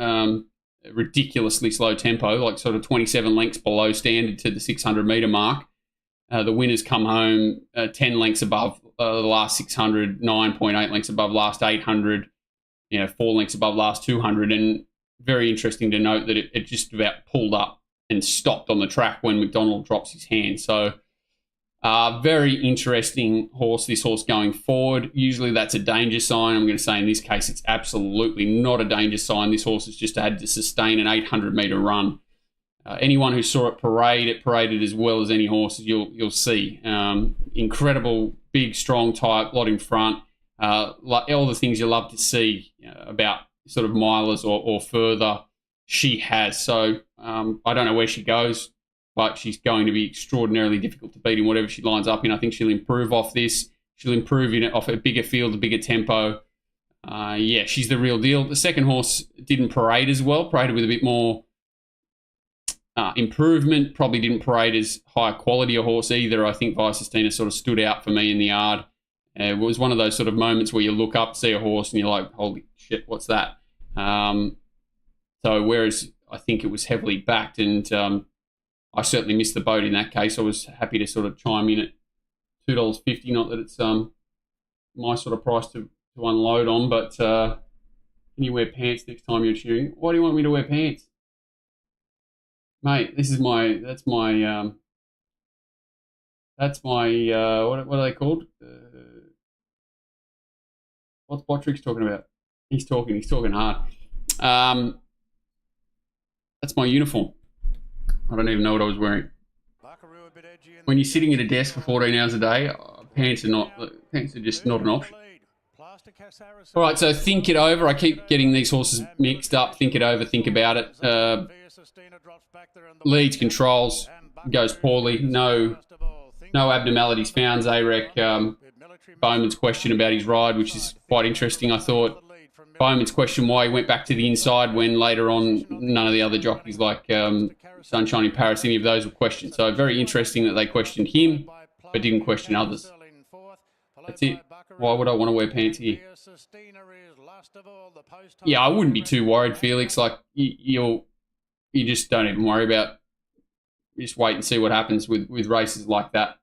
Ridiculously slow tempo, like sort of 27 lengths below standard to the 600 metre mark. The winners come home 10 lengths above the last 600, 9.8 lengths above last 800, 4 lengths above last 200. And very interesting to note that it just about pulled up and stopped on the track when McDonald drops his hand. So very interesting horse, this horse going forward. Usually that's a danger sign. I'm going to say in this case it's absolutely not a danger sign. This horse has just had to sustain an 800 metre run. Anyone who saw it paraded as well as any horses you'll see. Incredible, big, strong type, lot in front. All the things you love to see about sort of milers or further she has. So I don't know where she goes, but she's going to be extraordinarily difficult to beat in whatever she lines up in. I think she'll improve off this. She'll improve off a bigger field, a bigger tempo. She's the real deal. The second horse didn't parade as well, paraded with a bit more improvement. Probably didn't parade as high quality a horse either. I think Vicestina sort of stood out for me in the yard. It was one of those sort of moments where you look up, see a horse, and you're like, holy shit, what's that? So whereas I think it was heavily backed, and I certainly missed the boat in that case. I was happy to sort of chime in at $2.50. Not that it's my sort of price to unload on, but can you wear pants next time you're cheering? Why do you want me to wear pants? Mate, that's my what are they called? What's Bottrick's talking about? He's talking hard. That's my uniform. I don't even know what I was wearing. When you're sitting at a desk for 14 hours a day, pants are just not an option. All right, so think it over. I keep getting these horses mixed up. Think it over. Think about it. Leads, controls, goes poorly. No abnormalities found. Zarek, Bowman's question about his ride, which is quite interesting, I thought. Bowman's question why he went back to the inside when later on none of the other jockeys like Sunshine in Paris, any of those were questioned. So very interesting that they questioned him but didn't question others. That's it. Why would I want to wear pants here? Yeah, I wouldn't be too worried, Felix. Like you just don't even worry about. Just wait and see what happens with races like that.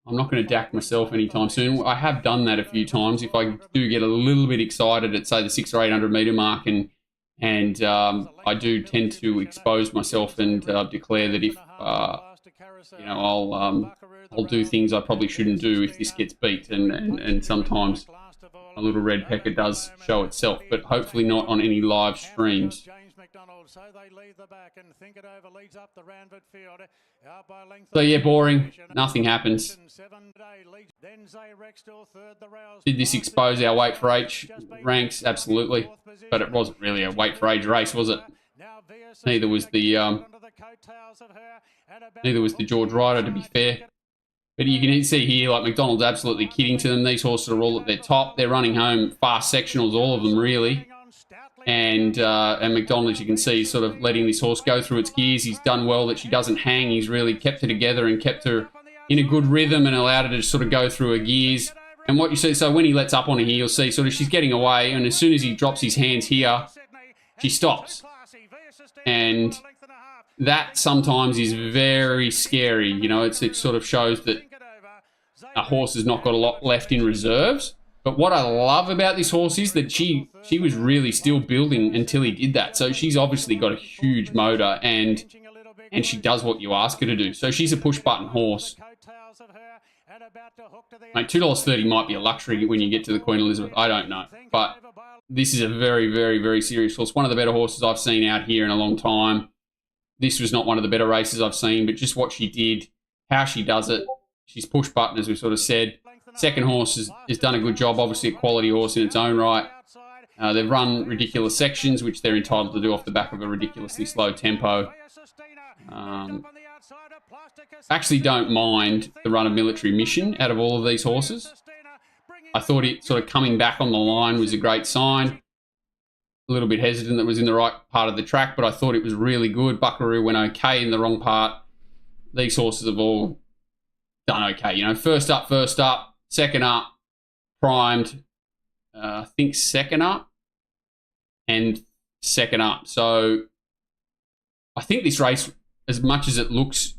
I'm not going to dack myself anytime soon. I have done that a few times. If I do get a little bit excited at, say, the 600 or 800 metre mark, and I do tend to expose myself and declare that if I'll do things I probably shouldn't do if this gets beat, and sometimes a little red pecker does show itself, but hopefully not on any live streams. So they leave the back and think it over, leads up the Randwick field. So yeah, boring. Nothing happens. Did this expose our weight for age ranks? Absolutely. But it wasn't really a weight for age race, was it? Neither was the George Ryder, to be fair. But you can see here, like McDonald's absolutely kidding to them. These horses are all at their top. They're running home fast sectionals, all of them really. And McDonald, as you can see, is sort of letting this horse go through its gears. He's done well that she doesn't hang. He's really kept her together and kept her in a good rhythm and allowed her to sort of go through her gears. And what you see, so when he lets up on her here, you'll see sort of she's getting away. And as soon as he drops his hands here, she stops. And that sometimes is very scary. It sort of shows that a horse has not got a lot left in reserves. But what I love about this horse is that she was really still building until he did that. So she's obviously got a huge motor and she does what you ask her to do. So she's a push-button horse. Mate, $2.30 might be a luxury when you get to the Queen Elizabeth. I don't know. But this is a very, very, very serious horse. One of the better horses I've seen out here in a long time. This was not one of the better races I've seen, but just what she did, how she does it. She's push-button, as we sort of said. Second horse has done a good job, obviously a quality horse in its own right. They've run ridiculous sections, which they're entitled to do off the back of a ridiculously slow tempo. Actually don't mind the run of Military Mission out of all of these horses. I thought it sort of coming back on the line was a great sign. A little bit hesitant that it was in the right part of the track, but I thought it was really good. Buckaroo went okay in the wrong part. These horses have all done okay. You know, first up, second up, primed, I think second up and second up. So I think this race, as much as it looks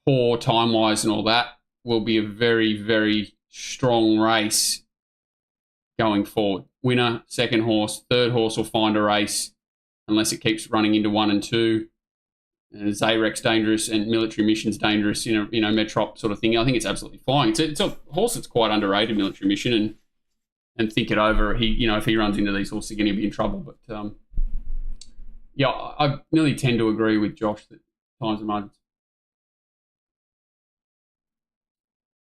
poor time-wise and all that, will be a very, very strong race going forward. Winner, second horse, third horse will find a race unless it keeps running into 1 and 2. Zayrek's dangerous and Military Mission's dangerous, Metrop sort of thing. I think it's absolutely flying. It's a horse that's quite underrated, Military Mission, and think it over. If he runs into these horses again, he'll be in trouble. But I nearly tend to agree with Josh that times and margins.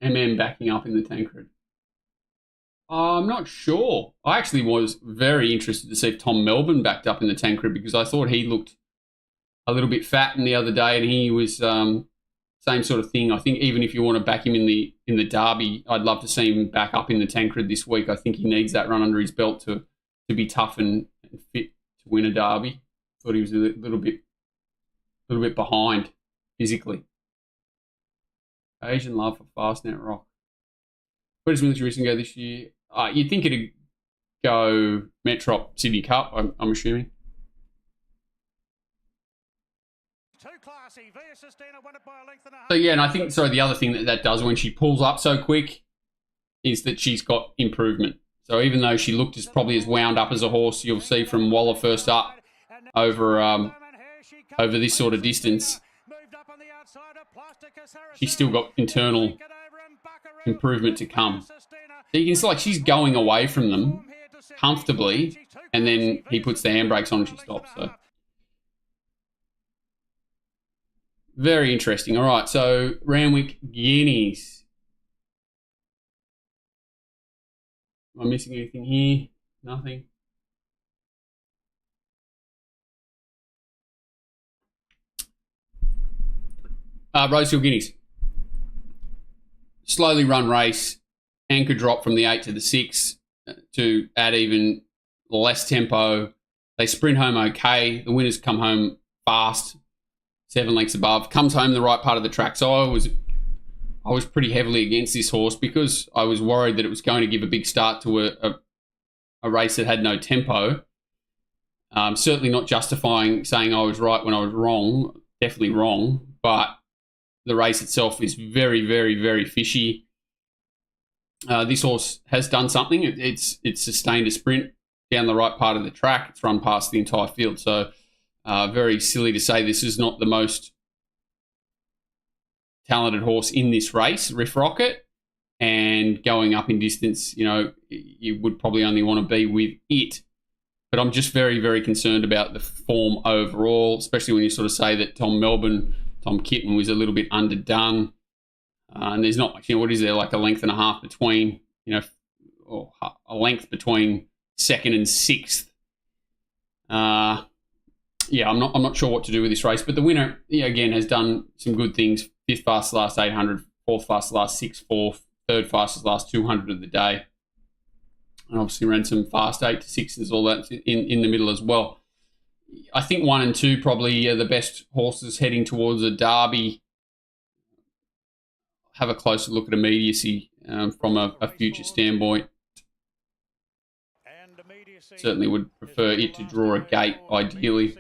Backing up in the Tancred. I'm not sure. I actually was very interested to see if Tom Melbourne backed up in the Tancred because I thought he looked a little bit fattened the other day, and he was same sort of thing. I think even if you want to back him in the Derby, I'd love to see him back up in the Tancred this week. I think he needs that run under his belt to be tough and fit to win a Derby. Thought he was a little bit behind physically. Asian love for Fastnet Rock. Where does Military Mission go this year? You'd think it'd go Metrop Sydney Cup, I'm assuming. So yeah, and I think the other thing that does when she pulls up so quick is that she's got improvement. So even though she looked probably as wound up as a horse, you'll see from Waller first up over this sort of distance, she's still got internal improvement to come. So you can see she's going away from them comfortably, and then he puts the handbrakes on and she stops. So very interesting. All right, so Randwick Guineas. Am I missing anything here? Nothing. Rosehill Guineas. Slowly run race. Anchor drop from the 8 to the 6 to add even less tempo. They sprint home okay. The winners come home fast, 7 lengths above. Comes home the right part of the track. So I was pretty heavily against this horse because I was worried that it was going to give a big start to a race that had no tempo. Certainly not justifying saying I was right when I was wrong. Definitely wrong. But the race itself is very, very, very fishy. This horse has done something. It's sustained a sprint down the right part of the track. It's run past the entire field. So very silly to say this is not the most talented horse in this race, Riff Rocket. And going up in distance, you would probably only want to be with it. But I'm just very, very concerned about the form overall, especially when you sort of say that Tom Kitten was a little bit underdone. And there's not much, what is there, like a length and a half between, or a length between second and sixth. I'm not sure what to do with this race. But the winner, again, has done some good things. 5th fastest last 800, 4th fastest last 6-4, 3rd fastest last 200 of the day. And obviously ran some fast 8 to 6s, all that in the middle as well. I think 1 and 2 probably are the best horses heading towards a Derby. Have a closer look at immediacy from a future standpoint. Certainly would prefer it to draw a gate, ideally.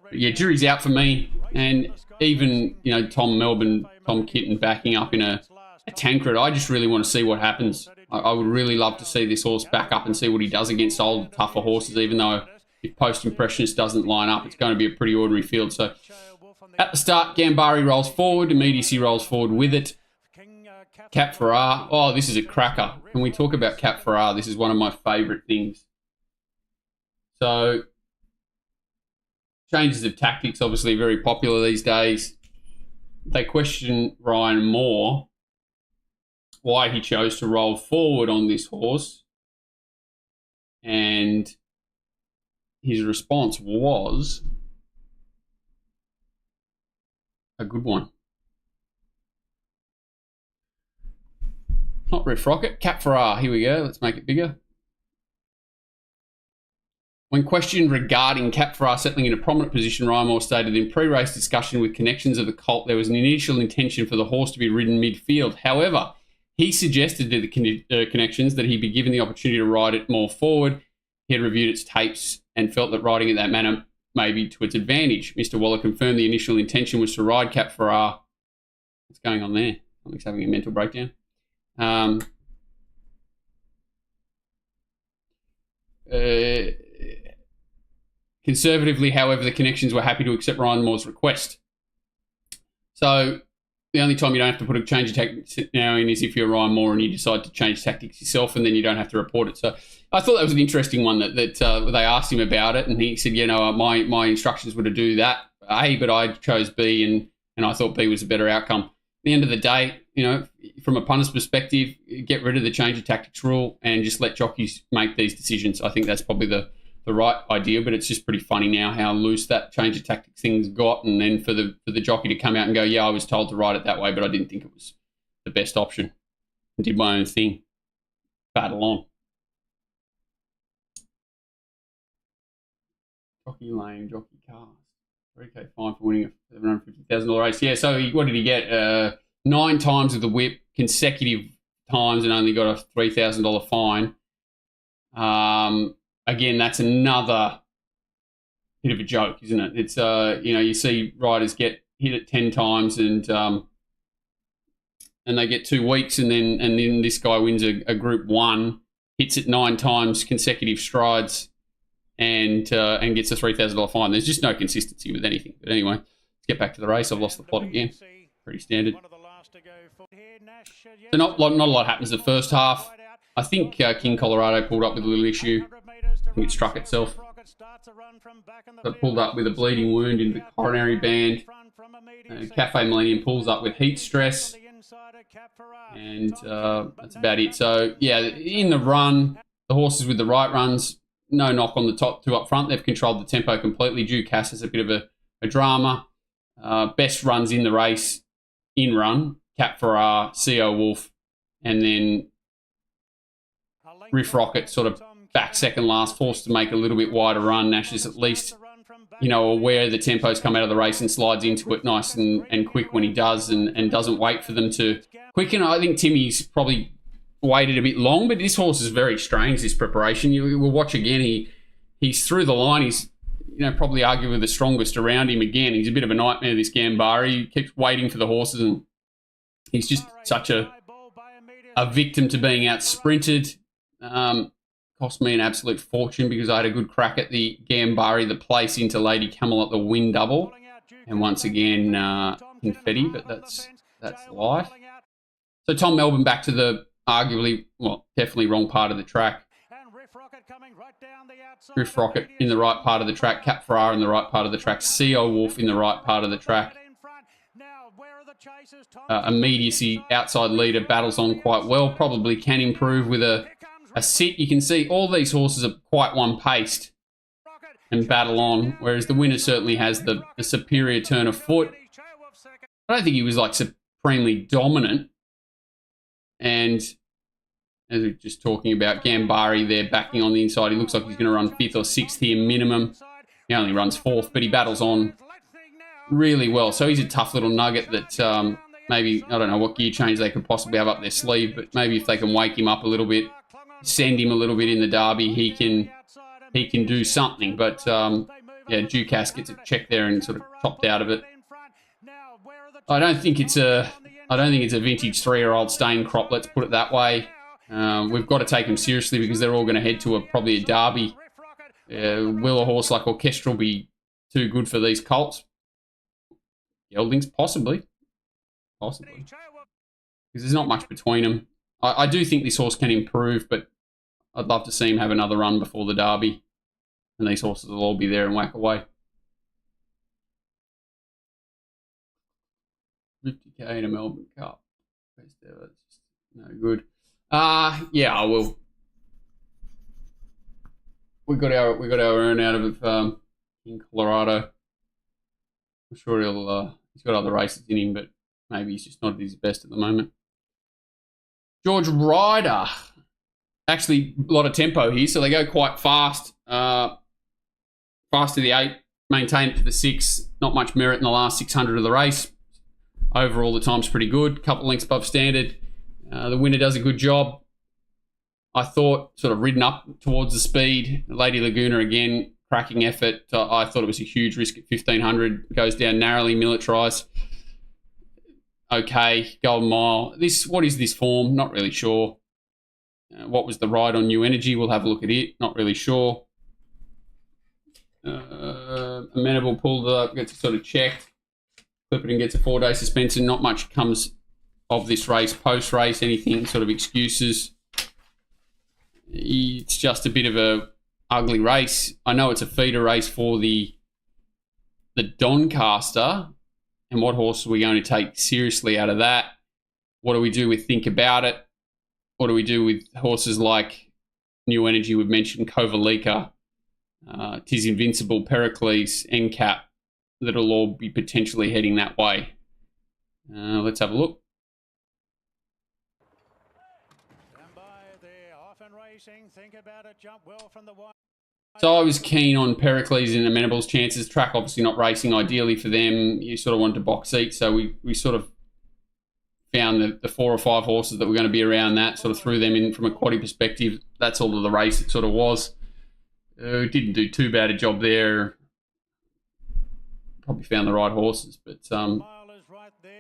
But yeah, jury's out for me. And even, Tom Kitten backing up in a Tancred, I just really want to see what happens. I would really love to see this horse back up and see what he does against old, tougher horses, even though if Post Impressionist doesn't line up, it's going to be a pretty ordinary field. So at the start, Gambari rolls forward, immediacy rolls forward with it. Cap Ferrar. Oh, this is a cracker. Can we talk about Cap Ferrar? This is one of my favourite things. So, changes of tactics, obviously very popular these days. They question Ryan Moore why he chose to roll forward on this horse. And his response was a good one. Not Riff Rocket, Cap Phar. Here we go. Let's make it bigger. When questioned regarding Cap Phar settling in a prominent position, Ryan Moore stated in pre-race discussion with connections of the colt, there was an initial intention for the horse to be ridden midfield. However, he suggested to the connections that he be given the opportunity to ride it more forward. He had reviewed its tapes and felt that riding it that manner may be to its advantage. Mr. Waller confirmed the initial intention was to ride Cap Phar. What's going on there? Something's having a mental breakdown. Conservatively, however, the connections were happy to accept Ryan Moore's request. So the only time you don't have to put a change of tactics now in is if you're Ryan Moore and you decide to change tactics yourself, and then you don't have to report it. So I thought that was an interesting one that they asked him about it, and he said, my instructions were to do that, A, but I chose B, and I thought B was a better outcome. At the end of the day, from a punter's perspective, get rid of the change of tactics rule and just let jockeys make these decisions. I think that's probably the right idea, but it's just pretty funny now how loose that change of tactics thing's got, and then for the jockey to come out and go, yeah, I was told to ride it that way, but I didn't think it was the best option. I did my own thing. Battle on. Jockey lane, jockey cars. 3K fine for winning a $750,000 race. Yeah, so what did he get? 9 times with the whip, consecutive times, and only got a $3,000 fine. Again, that's another bit of a joke, isn't it? It's you see riders get hit it 10 times and they get 2 weeks, and then this guy wins a Group 1, hits it 9 times consecutive strides, and gets a $3,000 fine. There's just no consistency with anything. But anyway, let's get back to the race. I've lost the plot again. Pretty standard. So not a lot happens the first half. I think King Colorado pulled up with a little issue. I think it struck itself. Got pulled up with a bleeding wound in the coronary band. Cafe Millennium pulls up with heat stress. And that's about it. So, yeah, in the run, the horses with the right runs, no knock on the top 2 up front. They've controlled the tempo completely. Ducasse has a bit of a drama. Best runs in the race, in run, Cap Phar, CO Wolf, and then Riff Rocket sort of back second last, forced to make a little bit wider run. Nash is at least, aware the tempo's come out of the race and slides into it nice and quick when he does, and doesn't wait for them to quicken. I think Timmy's probably waited a bit long, but this horse is very strange, this preparation. You will watch again, he's through the line. He's, probably arguably the strongest around him again. He's a bit of a nightmare, this Gambari. He keeps waiting for the horses, and he's just such a victim to being out sprinted. Cost me an absolute fortune because I had a good crack at the Gambari, the place into Lady Camel at the win double. And once again, confetti, but that's life. So Tom Melbourne back to the arguably, definitely wrong part of the track. Riff Rocket in the right part of the track, Cap Phar in the right part of the track, CO Wolf in the right part of the track. Immediacy outside leader battles on quite well, probably can improve with a sit. You can see all these horses are quite one-paced and battle on, whereas the winner certainly has the superior turn of foot. I don't think he was supremely dominant. And as we we're just talking about, Gambari there backing on the inside. He looks like he's going to run 5th or 6th here minimum. He only runs 4th, but he battles on really well. So he's a tough little nugget that maybe, I don't know what gear change they could possibly have up their sleeve, but maybe if they can wake him up a little bit, send him a little bit in the Derby, he can do something. But Ducasse gets a check there and sort of topped out of it. I don't think it's a vintage 3-year-old stain crop. Let's put it that way. We've got to take them seriously because they're all going to head to probably a Derby. Will a horse like Orchestral be too good for these colts? Geldings, possibly. Because there's not much between them. I do think this horse can improve, but I'd love to see him have another run before the Derby. And these horses will all be there and whack away. 50k in a Melbourne Cup. Best ever. It's just no good. Yeah, I will. We got our earn out of in Colorado. I'm sure he's got other races in him, but maybe he's just not at his best at the moment. George Ryder. Actually, a lot of tempo here, so they go quite fast. Fast to the 8, maintain it to the 6. Not much merit in the last 600 of the race. Overall, the time's pretty good. Couple lengths above standard. The winner does a good job. I thought sort of ridden up towards the speed. Lady Laguna again, cracking effort. I thought it was a huge risk at 1500. Goes down narrowly, militarised. Okay, Golden Mile. What is this form? Not really sure. What was the ride on New Energy? We'll have a look at it. Not really sure. Amenable pulled up, gets sort of checked. Clipperton gets a 4-day suspension. Not much comes of this race, post-race, anything sort of excuses. It's just a bit of a ugly race. I know it's a feeder race for the Doncaster. And what horse are we going to take seriously out of that? What do we do with Think About It? What do we do with horses like New Energy? We've mentioned Kovalika, Tis Invincible, Pericles, NCAP, that'll all be potentially heading that way. Let's have a look. So I was keen on Pericles and Amenable's chances. Track obviously not racing ideally for them. You sort of wanted to box seat, so we sort of found the 4 or 5 horses that were going to be around that, sort of threw them in from a quaddie perspective. That's all of the race it sort of was. Didn't do too bad a job there. Probably found the right horses, but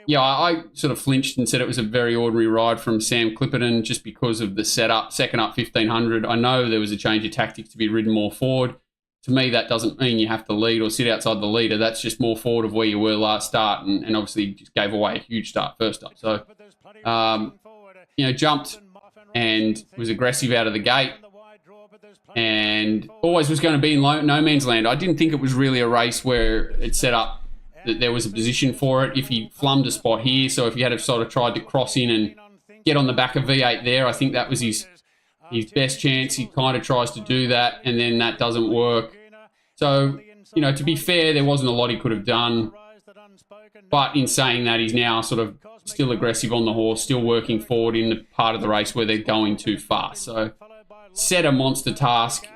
yeah, I sort of flinched and said it was a very ordinary ride from Sam Clipperton just because of the setup. Second up 1500. I know there was a change of tactics to be ridden more forward. To me, that doesn't mean you have to lead or sit outside the leader. That's just more forward of where you were last start, and obviously just gave away a huge start first up. So, jumped and was aggressive out of the gate and always was going to be in no man's land. I didn't think it was really a race where it set up that there was a position for it. If he flummed a spot here, so if he had sort of tried to cross in and get on the back of V8 there, I think that was his best chance. He kind of tries to do that, and then that doesn't work. So, to be fair, there wasn't a lot he could have done. But in saying that, he's now sort of still aggressive on the horse, still working forward in the part of the race where they're going too fast. So, set a monster task.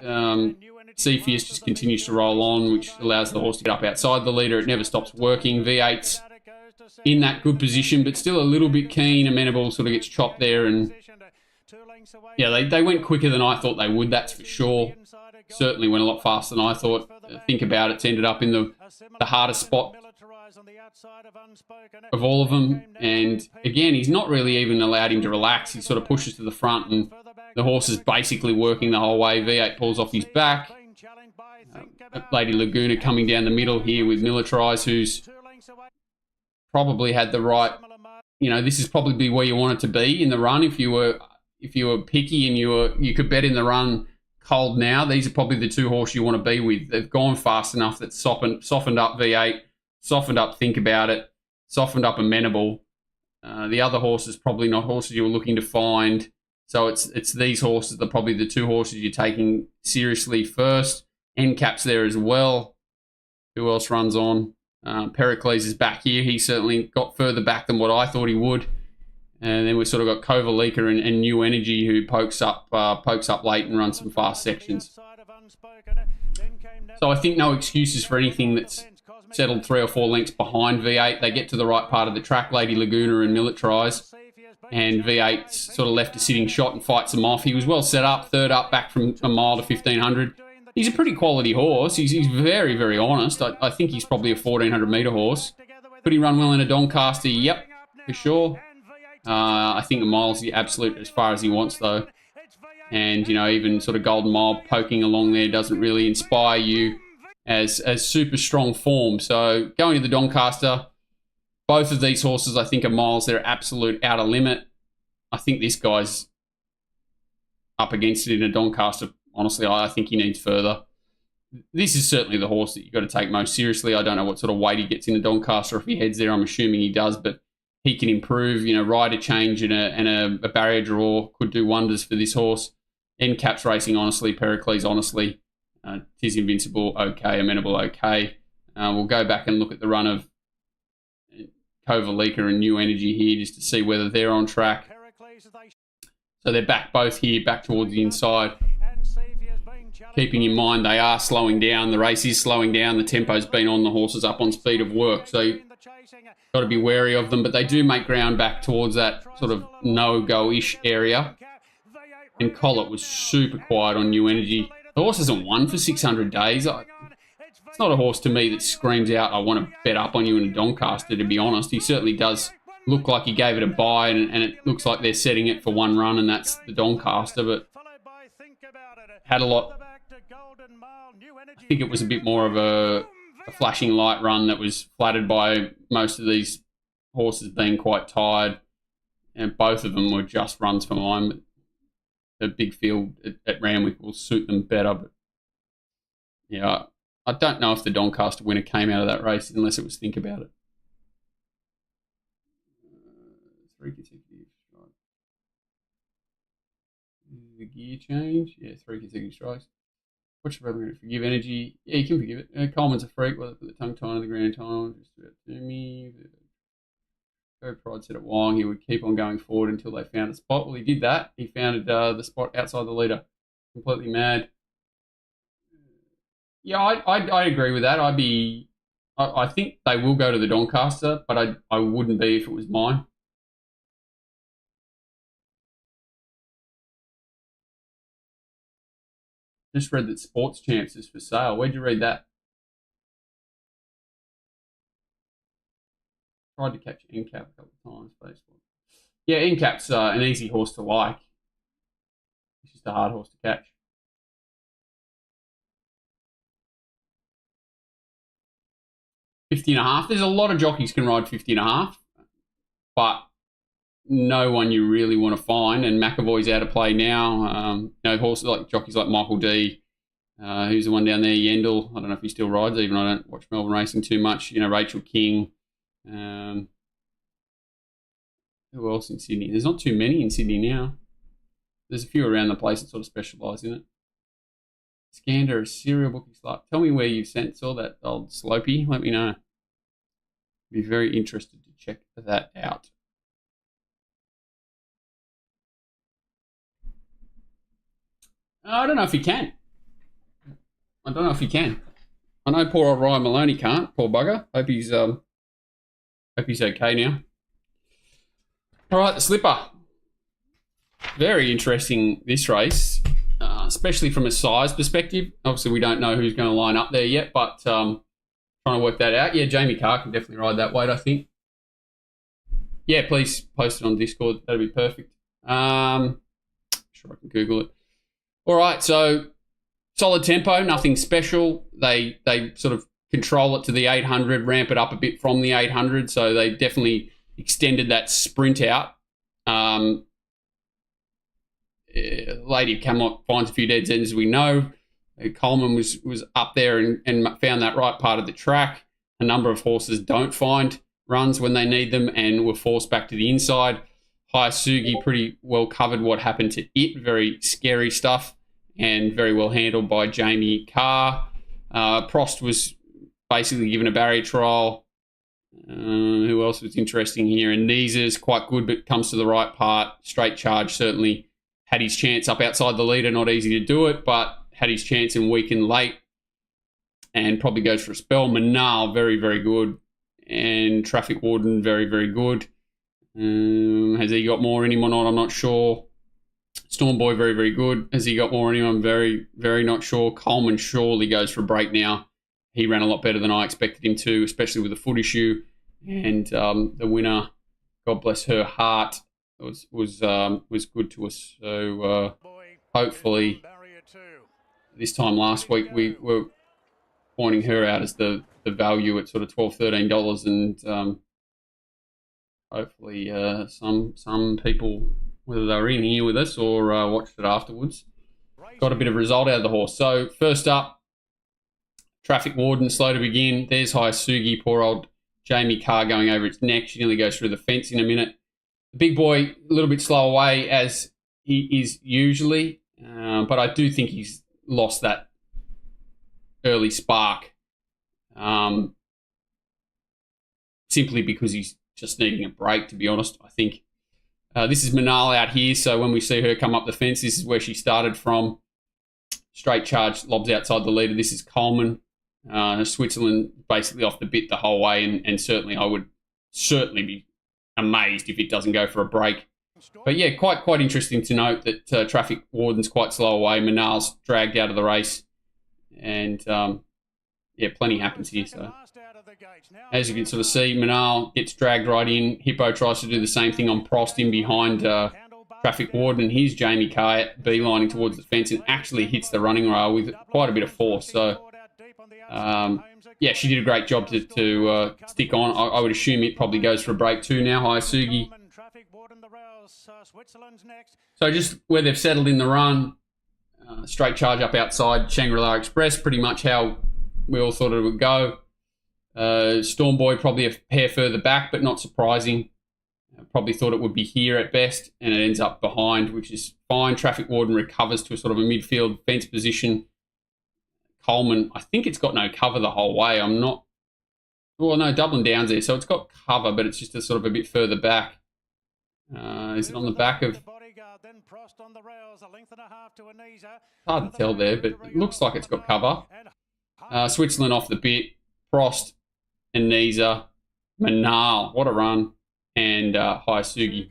Cepheus just continues to roll on, which allows the horse to get up outside the leader. It never stops working. V8's in that good position, but still a little bit keen. Amenable sort of gets chopped there, and yeah, they went quicker than I thought they would, that's for sure. Certainly went a lot faster than I thought. Think About It's ended up in the hardest spot of all of them, and again, he's not really even allowed him to relax. He sort of pushes to the front, and the horse is basically working the whole way. V8 pulls off his back. Lady Laguna coming down the middle here with Militarize, who's probably had the right, this is probably where you want it to be in the run. If you were picky and you could bet in the run Cold Now, these are probably the 2 horses you want to be with. They've gone fast enough that softened up V8, softened up Think About It, softened up Amenable. The other horses probably not horses you were looking to find. So it's these horses that are probably the 2 horses you're taking seriously first. NCAP's there as well. Who else runs on? Pericles is back here. He certainly got further back than what I thought he would. And then we've sort of got Kovalika and New Energy, who pokes up late and runs some fast sections. So I think no excuses for anything that's settled 3 or 4 lengths behind V8. They get to the right part of the track, Lady Laguna and Militarize. And V8 sort of left a sitting shot and fights them off. He was well set up, third up, back from a mile to 1500. He's a pretty quality horse. He's very, very honest. I think he's probably a 1400 metre horse. Could he run well in a Doncaster? Yep, for sure. I think the mile's the absolute as far as he wants, though. And, even sort of Golden Mile poking along there doesn't really inspire you as super strong form. So going to the Doncaster, both of these horses, I think, are miles. They're absolute outer limit. I think this guy's up against it in a Doncaster. Honestly, I think he needs further. This is certainly the horse that you've got to take most seriously. I don't know what sort of weight he gets in a Doncaster if he heads there. I'm assuming he does, but he can improve. Rider change and a barrier draw could do wonders for this horse. NCAP's racing honestly. Pericles honestly. Tis Invincible okay. Amenable okay. We'll go back and look at the run of Kovalika and New Energy here just to see whether they're on track. So they're back both here, back towards the inside. Keeping in mind they are slowing down. The race is slowing down. The tempo's been on. The horses up on speed of work. So got to be wary of them. But they do make ground back towards that sort of no-go-ish area. And Collett was super quiet on New Energy. The horse hasn't won for 600 days. It's not a horse to me that screams out, I want to bet up on you in a Doncaster, to be honest. He certainly does look like he gave it a bye, and it looks like they're setting it for one run, and that's the Doncaster. But had a lot. I think it was a bit more of a flashing light run that was flattered by most of these horses being quite tired, and both of them were just runs for mine. But the big field at Randwick will suit them better. But yeah, I don't know if the Doncaster winner came out of that race unless it was Think About It. 3 consecutive strikes. The gear change. Yeah, 3 consecutive strikes. What's your problem? Forgive Energy. Yeah, you can forgive it. Coleman's a freak. Well, put the tongue tie on the ground time. Just about to me. Go Pride said at Wong he would keep on going forward until they found a spot. Well, he did that. He found the spot outside the leader. Completely mad. Yeah, I agree with that. I think they will go to the Doncaster, but I wouldn't be if it was mine. Just read that Sports Champs is for sale. Where'd you read that? Tried to catch NCAP a couple of times. Baseball. Yeah, NCAP's an easy horse to like. It's just a hard horse to catch. 50.5. There's a lot of jockeys can ride 50.5, but no one you really want to find. And McAvoy's out of play now. Horses like jockeys like Michael D. Who's the one down there? Yendel. I don't know if he still rides. Even I don't watch Melbourne racing too much. Rachel King. Who else in Sydney? There's not too many in Sydney now. There's a few around the place that sort of specialise in it. Scander, a serial bookie slut. Tell me where you saw that old Slopey. Let me know. Be very interested to check that out. I don't know if he can. I know poor old Ryan Maloney can't. Poor bugger. Hope he's okay now. All right, the Slipper. Very interesting, this race, especially from a size perspective. Obviously, we don't know who's going to line up there yet, but trying to work that out. Yeah, Jamie Carr can definitely ride that weight, I think. Yeah, please post it on Discord. That'd be perfect. Sure I can Google it. All right, so solid tempo, nothing special. They sort of control it to the 800, ramp it up a bit from the 800, so they definitely extended that sprint out. Lady of Camelot finds a few dead ends, as we know. Coleman was up there and found that right part of the track. A number of horses don't find runs when they need them and were forced back to the inside. Hayasugi pretty well covered what happened to it. Very scary stuff and very well handled by Jamie Carr. Prost was basically given a barrier trial. Who else was interesting here? And Neeser's quite good, but comes to the right part. Straight Charge certainly had his chance up outside the leader. Not easy to do it, but had his chance and weakened late and probably goes for a spell. Manal, very, very good. And Traffic Warden, very, very good. Has he got more in him or not? I'm not sure. Storm Boy, very, very good. Has he got more in him? I'm very, very not sure. Coleman surely goes for a break now. He ran a lot better than I expected him to, especially with the foot issue. And the winner, God bless her heart, was good to us. So hopefully this time last week we were pointing her out as the value at sort of $12, $13, and hopefully some people, whether they were in here with us or watched it afterwards, got a bit of a result out of the horse. So first up, Traffic Warden, slow to begin. There's Hayasugi, poor old Jamie Carr going over its neck. She nearly goes through the fence in a minute. The big boy, a little bit slow away as he is usually, but I do think he's lost that early spark. simply because he's just needing a break, to be honest. I think this is Manal out here, so when we see her come up the fence, this is where she started from. Straight charge, lobs outside the leader. This is Coleman. Switzerland basically off the bit the whole way, and certainly I would certainly be amazed if it doesn't go for a break. But yeah, quite interesting to note that Traffic Warden's quite slow away. Manal's dragged out of the race, and yeah, plenty happens here. So as you can sort of see, Manal gets dragged right in. Hippo tries to do the same thing on Prost in behind Traffic Warden. Here's Jamie Carr beelining towards the fence and actually hits the running rail with quite a bit of force. So yeah, she did a great job to stick on. I would assume it probably goes for a break too now. Hayasugi. So just where they've settled in the run, straight charge up outside Shangri-La Express, pretty much how we all thought it would go. Storm Boy probably a pair further back, but not surprising. Probably thought it would be here at best, and it ends up behind, which is fine. Traffic Warden recovers to a sort of a midfield fence position. Coleman, I think it's got no cover the whole way. I'm not... Well, no, Dublin Downs there, so it's got cover, but it's just a sort of a bit further back. Is it on the back of... Hard to tell there, but it looks like it's got cover. Switzerland off the bit. Prost, Anisa, Manal, what a run, and Hayasugi.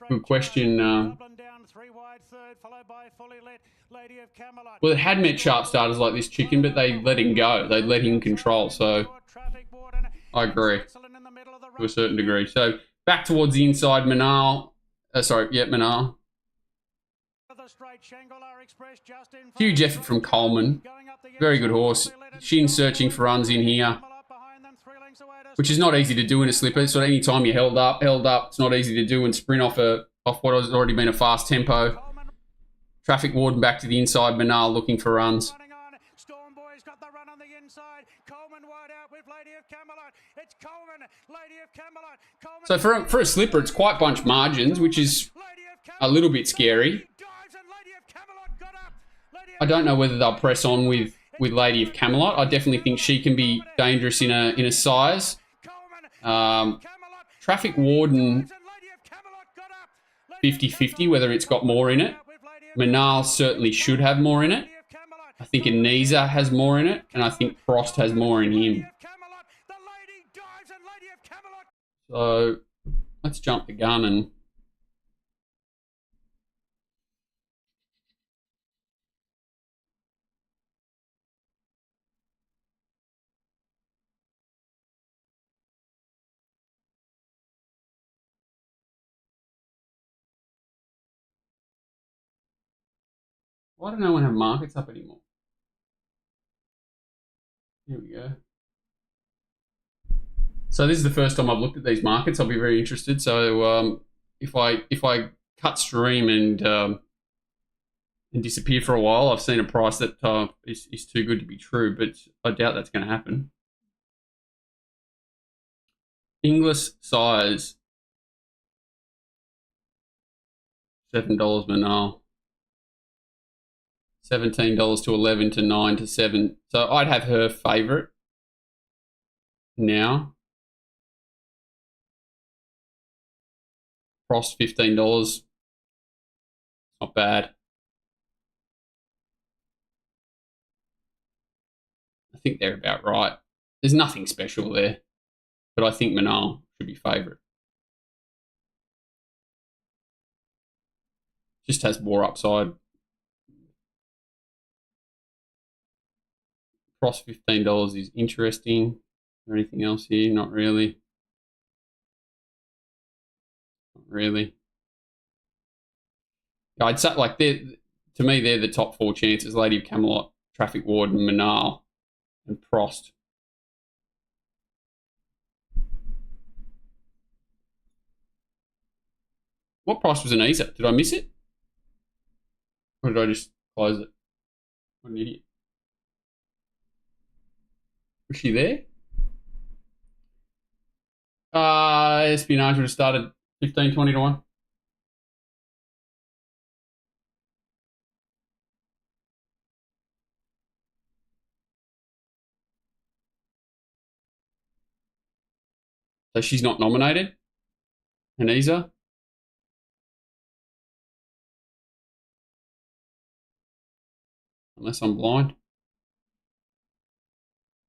Good question. Well, it had met sharp starters like this chicken, but they let him go. They let him control, so I agree to a certain degree. So back towards the inside, Manal. Manal. Huge effort from Coleman. Very good horse. Shin searching for runs in here, which is not easy to do in a slipper. So any time you're held up, it's not easy to do and sprint off what has already been a fast tempo. Traffic Warden back to the inside. Manal looking for runs. So for a slipper, it's quite bunch margins, which is a little bit scary. I don't know whether they'll press on with Lady of Camelot. I definitely think she can be dangerous in a size. Traffic Warden 50-50, whether it's got more in it. Manal certainly should have more in it. I think Anisa has more in it, and I think Prost has more in him. So let's jump the gun and... Why don't no one have markets up anymore? Here we go. So this is the first time I've looked at these markets. I'll be very interested. So if I cut stream and disappear for a while, I've seen a price that is too good to be true, but I doubt that's going to happen. English size, $7 Manal. $17 to 11 to 9 to 7. So I'd have her favourite now. Prost $15. Not bad. I think they're about right. There's nothing special there, but I think Manal should be favourite. Just has more upside. Prost $15 is interesting. Is there anything else here? Not really. Not really. I'd say like to me they're the top four chances: Lady of Camelot, Traffic Warden, Manal, and Prost. What price was Anisa? Did I miss it? Or did I just close it? What an idiot. Was she there? Espionage would have started 15, 20 to 1. So she's not nominated. Anisa. Unless I'm blind.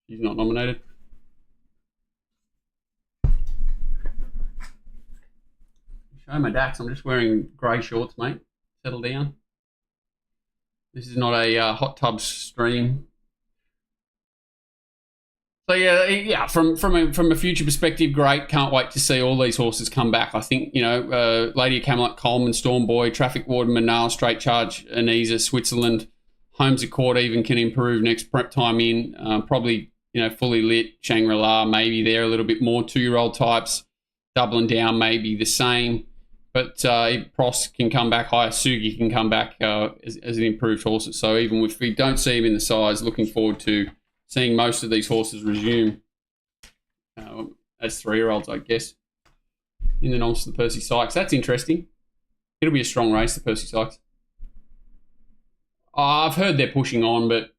She's not nominated. Show my Dax. I'm just wearing grey shorts, mate. Settle down. This is not a hot tub stream. So yeah. From a future perspective, great. Can't wait to see all these horses come back. I think Lady of Camelot, Coleman, Storm Boy, Traffic Warden, Manal, Straight Charge, Anisa, Switzerland, Homes of Court even can improve next prep time in. Probably fully lit. Shangri-La maybe there a little bit more. 2-year-old types. Dublin Down maybe the same. But Pross can come back. Hayasugi can come back as an improved horse. So even if we don't see him in the size, looking forward to seeing most of these horses resume as 3-year-olds, I guess, in the nonce of the Percy Sykes. That's interesting. It'll be a strong race, the Percy Sykes. I've heard they're pushing on, but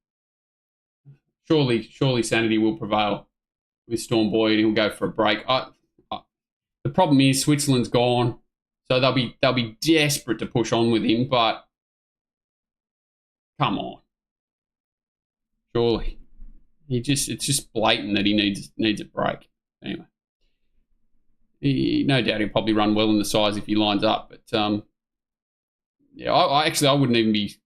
surely sanity will prevail with Storm Boy and he'll go for a break. The problem is Switzerland's gone. So they'll be desperate to push on with him, but come on, surely it's just blatant that he needs a break. Anyway, no doubt he'll probably run well in the size if he lines up. But I wouldn't even be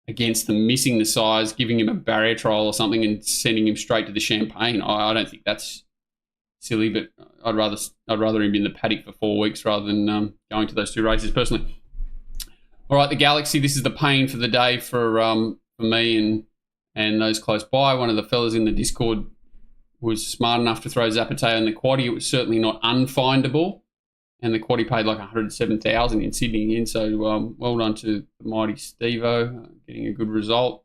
against them missing the size, giving him a barrier trial or something, and sending him straight to the Champagne. I don't think that's silly, but I'd rather him be in the paddock for 4 weeks rather than going to those 2 races personally. All right, the Galaxy. This is the pain for the day for me and those close by. One of the fellas in the Discord was smart enough to throw Zapateo in the quaddie. It was certainly not unfindable, and the quaddie paid like 107,000 in Sydney again. So well done to the mighty Stevo, getting a good result.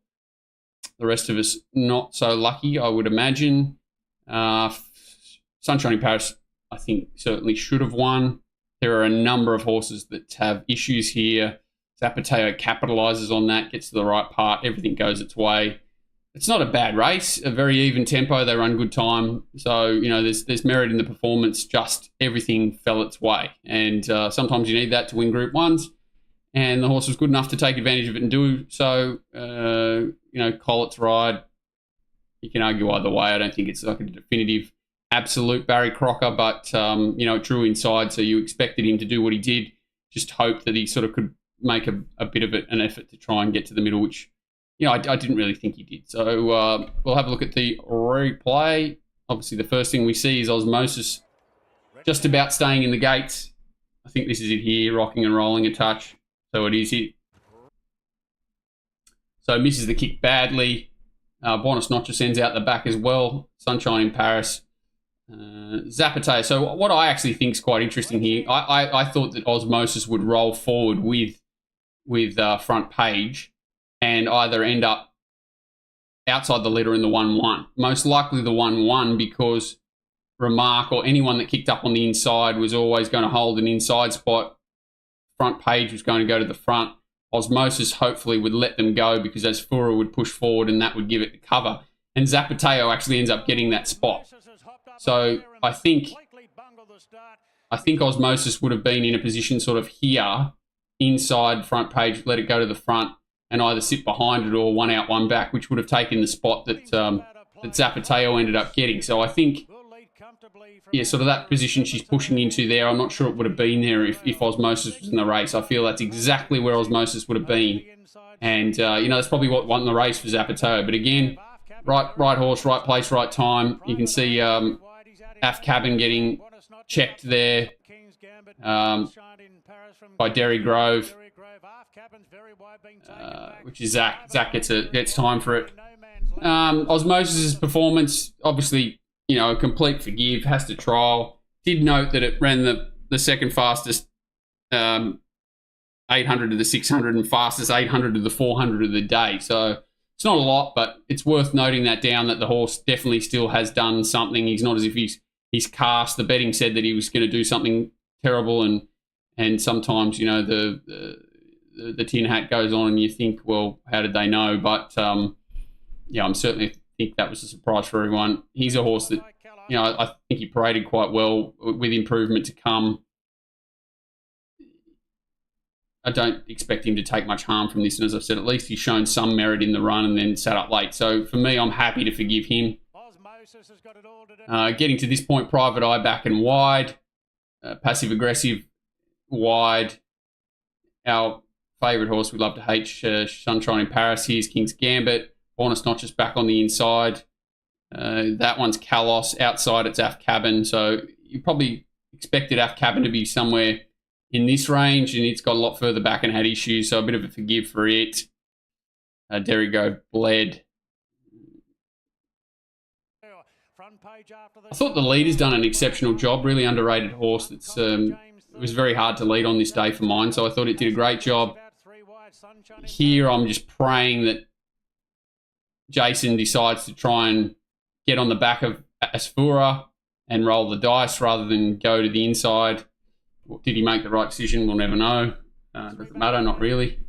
The rest of us not so lucky, I would imagine. Sunshine in Paris, I think, certainly should have won. There are a number of horses that have issues here. Zapateo capitalises on that, gets to the right part, everything goes its way. It's not a bad race, a very even tempo. They run good time. So, there's merit in the performance, just everything fell its way. And sometimes you need that to win Group 1s. And the horse was good enough to take advantage of it and do so. Collett's ride, you can argue either way. I don't think it's like a definitive absolute Barry Crocker, but it drew inside, so you expected him to do what he did. Just hope that he sort of could make a bit of an effort to try and get to the middle, which I didn't really think he did. So we'll have a look at the replay. Obviously, the first thing we see is Osmosis just about staying in the gates. I think this is it here, rocking and rolling a touch. So it is it. So misses the kick badly. Buenos Noches ends out the back as well. Sunshine in Paris. Zapateo. So what I actually think is quite interesting here, I thought that Osmosis would roll forward with front page and either end up outside the leader in the 1-1. Most likely the 1-1 because Remark or anyone that kicked up on the inside was always going to hold an inside spot. Front page was going to go to the front. Osmosis hopefully would let them go because Asfura would push forward and that would give it the cover. And Zapateo actually ends up getting that spot. So I think Osmosis would have been in a position sort of here, inside front page, let it go to the front and either sit behind it or one out, one back, which would have taken the spot that Zapateo ended up getting. So I think, sort of that position she's pushing into there, I'm not sure it would have been there if Osmosis was in the race. I feel that's exactly where Osmosis would have been. And, that's probably what won the race for Zapateo. But again, right horse, right place, right time. You can see Af Cabin getting checked there by Derry Grove, which is Zach. Zach gets time for it. Osmosis' performance, obviously, a complete forgive, has to trial. Did note that it ran the second fastest 800 to the 600 and fastest 800 to the 400 of the day. So it's not a lot, but it's worth noting that down, that the horse definitely still has done something. He's not as if he's cast. The betting said that he was going to do something terrible, and sometimes, the tin hat goes on and you think, well, how did they know? But, I'm certainly think that was a surprise for everyone. He's a horse that you know, I think he paraded quite well with improvement to come. I don't expect him to take much harm from this. And as I've said, at least he's shown some merit in the run and then sat up late. So for me, I'm happy to forgive him. Getting to this point, Private Eye back and wide. Passive aggressive wide. Our favourite horse we love to hate, Sunshine in Paris. Here's King's Gambit. Bonus Notches back on the inside. That one's Kalos. Outside, it's Af Cabin. So you probably expected Af Cabin to be somewhere in this range, and it's got a lot further back and had issues, so a bit of a forgive for it. Derigo Bled. I thought the leader's done an exceptional job, really underrated horse. That's it was very hard to lead on this day for mine, so I thought it did a great job. Here I'm just praying that Jason decides to try and get on the back of Asfura and roll the dice rather than go to the inside. Did he make the right decision? We'll never know. Doesn't matter, not really.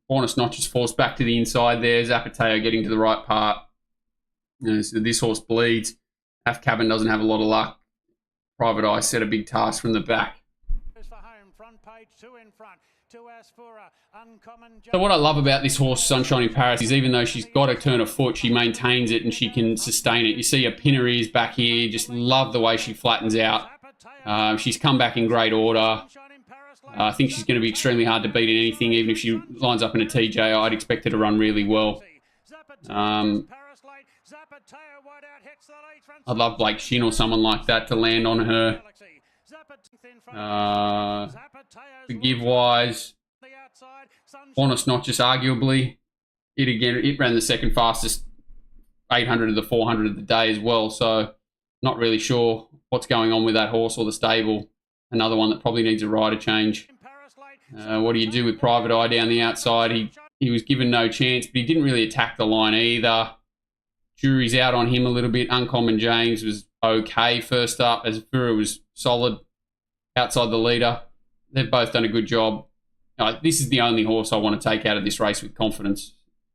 Bonus Notches forced back to the inside there. Zapateo getting to the right part. So this horse bleeds. Af Cabin doesn't have a lot of luck. Private Eye set a big task from the back. So what I love about this horse, Sunshine in Paris, is even though she's got to turn a foot, she maintains it and she can sustain it. You see her pinner ears back here. Just love the way she flattens out. She's come back in great order. I think she's going to be extremely hard to beat in anything, even if she lines up in a TJ. I'd expect her to run really well. I'd love Blake Shin or someone like that to land on her. Forgive-wise, Bonus Notches arguably. It ran the second fastest 800 of the 400 of the day as well, so not really sure what's going on with that horse or the stable. Another one that probably needs a rider change. What do you do with Private Eye down the outside? He was given no chance, but he didn't really attack the line either. Jury's out on him a little bit. Uncommon James was okay first up, as Fura was solid outside the leader. They've both done a good job. This is the only horse I want to take out of this race with confidence,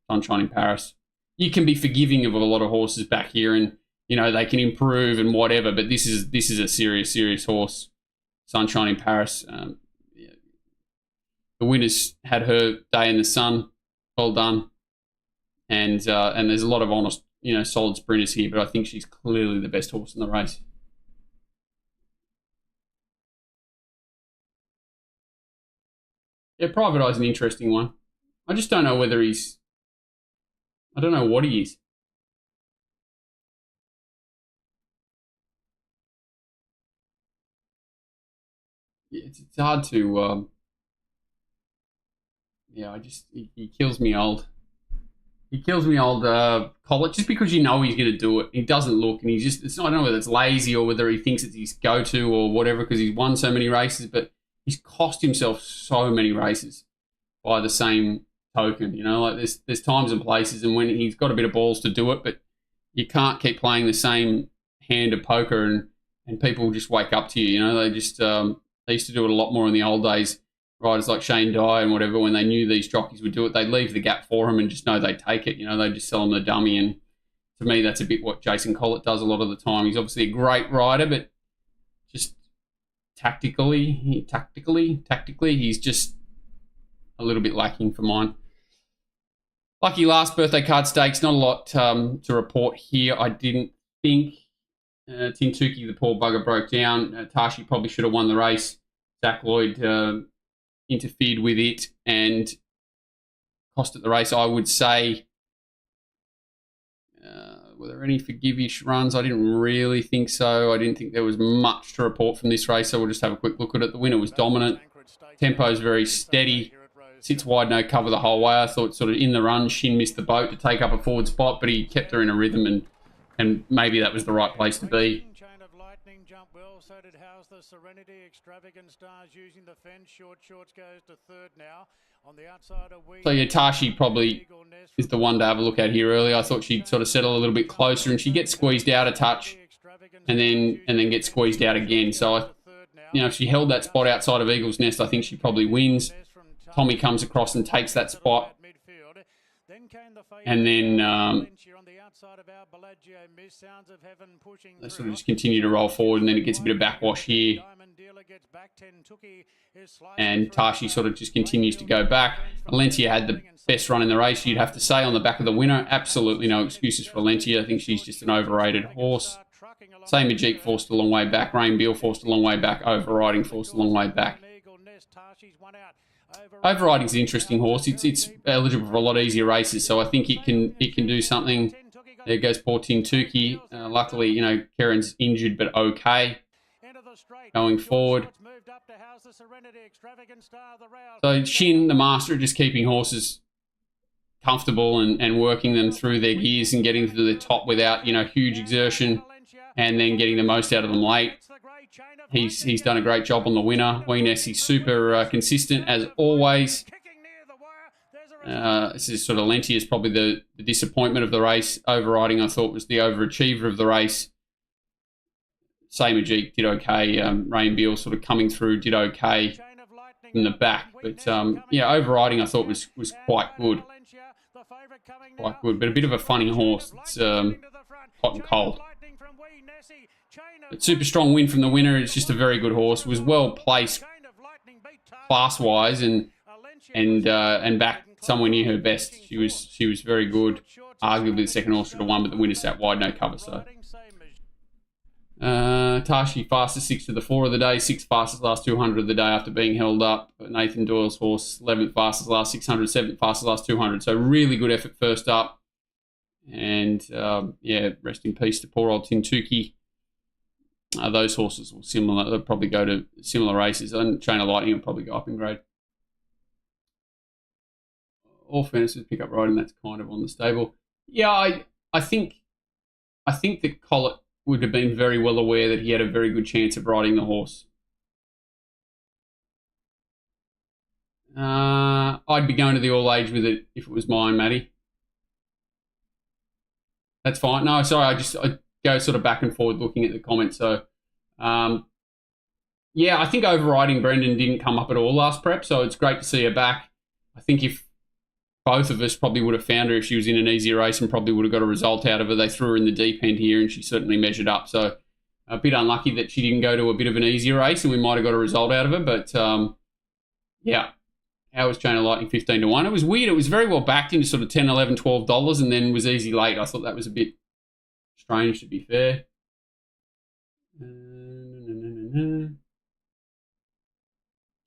Sunshine in Paris. You can be forgiving of a lot of horses back here and, you know, they can improve and whatever, but this is a serious horse, Sunshine in Paris. The winner's had her day in the sun. Well done. And there's a lot of honest, you know, solid sprinters here, but I think she's clearly the best horse in the race. Yeah, Private Eye's an interesting one. I just don't know whether I don't know what he is. It's hard to... he kills me old. He kills me old Collett, just because you know he's going to do it. He doesn't look, and I don't know whether it's lazy or whether he thinks it's his go-to or whatever, because he's won so many races, but he's cost himself so many races by the same token. You know, like there's times and places, and when he's got a bit of balls to do it, but you can't keep playing the same hand of poker, and people just wake up to you. You know, they used to do it a lot more in the old days. Riders like Shane Dye and whatever, when they knew these jockeys would do it, they'd leave the gap for him and just know they'd take it. You know, they'd just sell them the dummy. And to me, that's a bit what Jason Collett does a lot of the time. He's obviously a great rider, but just tactically, he's just a little bit lacking for mine. Lucky last birthday card stakes, not a lot to report here. I didn't think Tintuki, the poor bugger, broke down. Tashi probably should have won the race. Zach Lloyd interfered with it and cost it the race. I would say, were there any forgive-ish runs? I didn't really think so. I didn't think there was much to report from this race, so we'll just have a quick look at it. The winner was dominant. Tempo's very steady. Sits wide, no cover the whole way. I thought sort of in the run, Shin missed the boat to take up a forward spot, but he kept her in a rhythm, and maybe that was the right place to be. So did House the Serenity Extravagant Stars using the fence. Shorts goes to third now. On the outside of So yeah, Tashi probably is the one to have a look at here early. I thought she'd sort of settle a little bit closer, and she gets squeezed out a touch and then gets squeezed out again. So if she held that spot outside of Eagle's Nest, I think she probably wins. Tommy comes across and takes that spot. And then they sort of just continue to roll forward, and then it gets a bit of backwash here. And Tashi sort of just continues to go back. Valencia had the best run in the race, you'd have to say, on the back of the winner. Absolutely no excuses for Valencia. I think she's just an overrated horse. Same Majik forced a long way back. Rain Beal forced a long way back. Overriding forced a long way back. Overriding's an interesting horse. It's eligible for a lot easier races, so I think it can do something. There goes poor Tintuki. Luckily, you know, Keren's injured but okay. Going forward. So Shin, the master, of just keeping horses comfortable and working them through their gears and getting to the top without, you know, huge exertion, and then getting the most out of them late. He's done a great job on the winner. Guineas, he's super consistent as always. This is sort of Lenti is probably the disappointment of the race. Overriding, I thought, was the overachiever of the race. Same Majik did okay. Rain Beal sort of coming through, did okay in the back. But yeah, Overriding I thought was quite good. Quite good, but a bit of a funny horse. It's hot and cold. But super strong win from the winner. It's just a very good horse. Was well placed class-wise and back somewhere near her best. She was very good. Arguably the second horse should have won, but the winner sat wide, no cover. So Tashi fastest 6 to the 4 of the day, 6th fastest last 200 of the day after being held up. Nathan Doyle's horse 11th fastest last 600, 7th fastest last 200. So really good effort first up. And yeah, rest in peace to poor old Tintuki. Those horses will similar. They'll probably go to similar races, and Chain of Lightning will probably go up in grade. All fairness with pickup riding, that's kind of on the stable. Yeah, I think that Collett would have been very well aware that he had a very good chance of riding the horse. I'd be going to the all age with it if it was mine, Matty. That's fine. No, sorry, I go sort of back and forward looking at the comments. So, yeah, I think Overriding Brendan didn't come up at all last prep, so it's great to see her back. I think if both of us probably would have found her if she was in an easier race and probably would have got a result out of her. They threw her in the deep end here, and she certainly measured up. So a bit unlucky that she didn't go to a bit of an easier race, and we might have got a result out of her. But, yeah, how was Chain of Lightning 15 to 1? It was weird. It was very well backed into sort of $10, $11, $12 and then was easy late. I thought that was a bit strange, to be fair.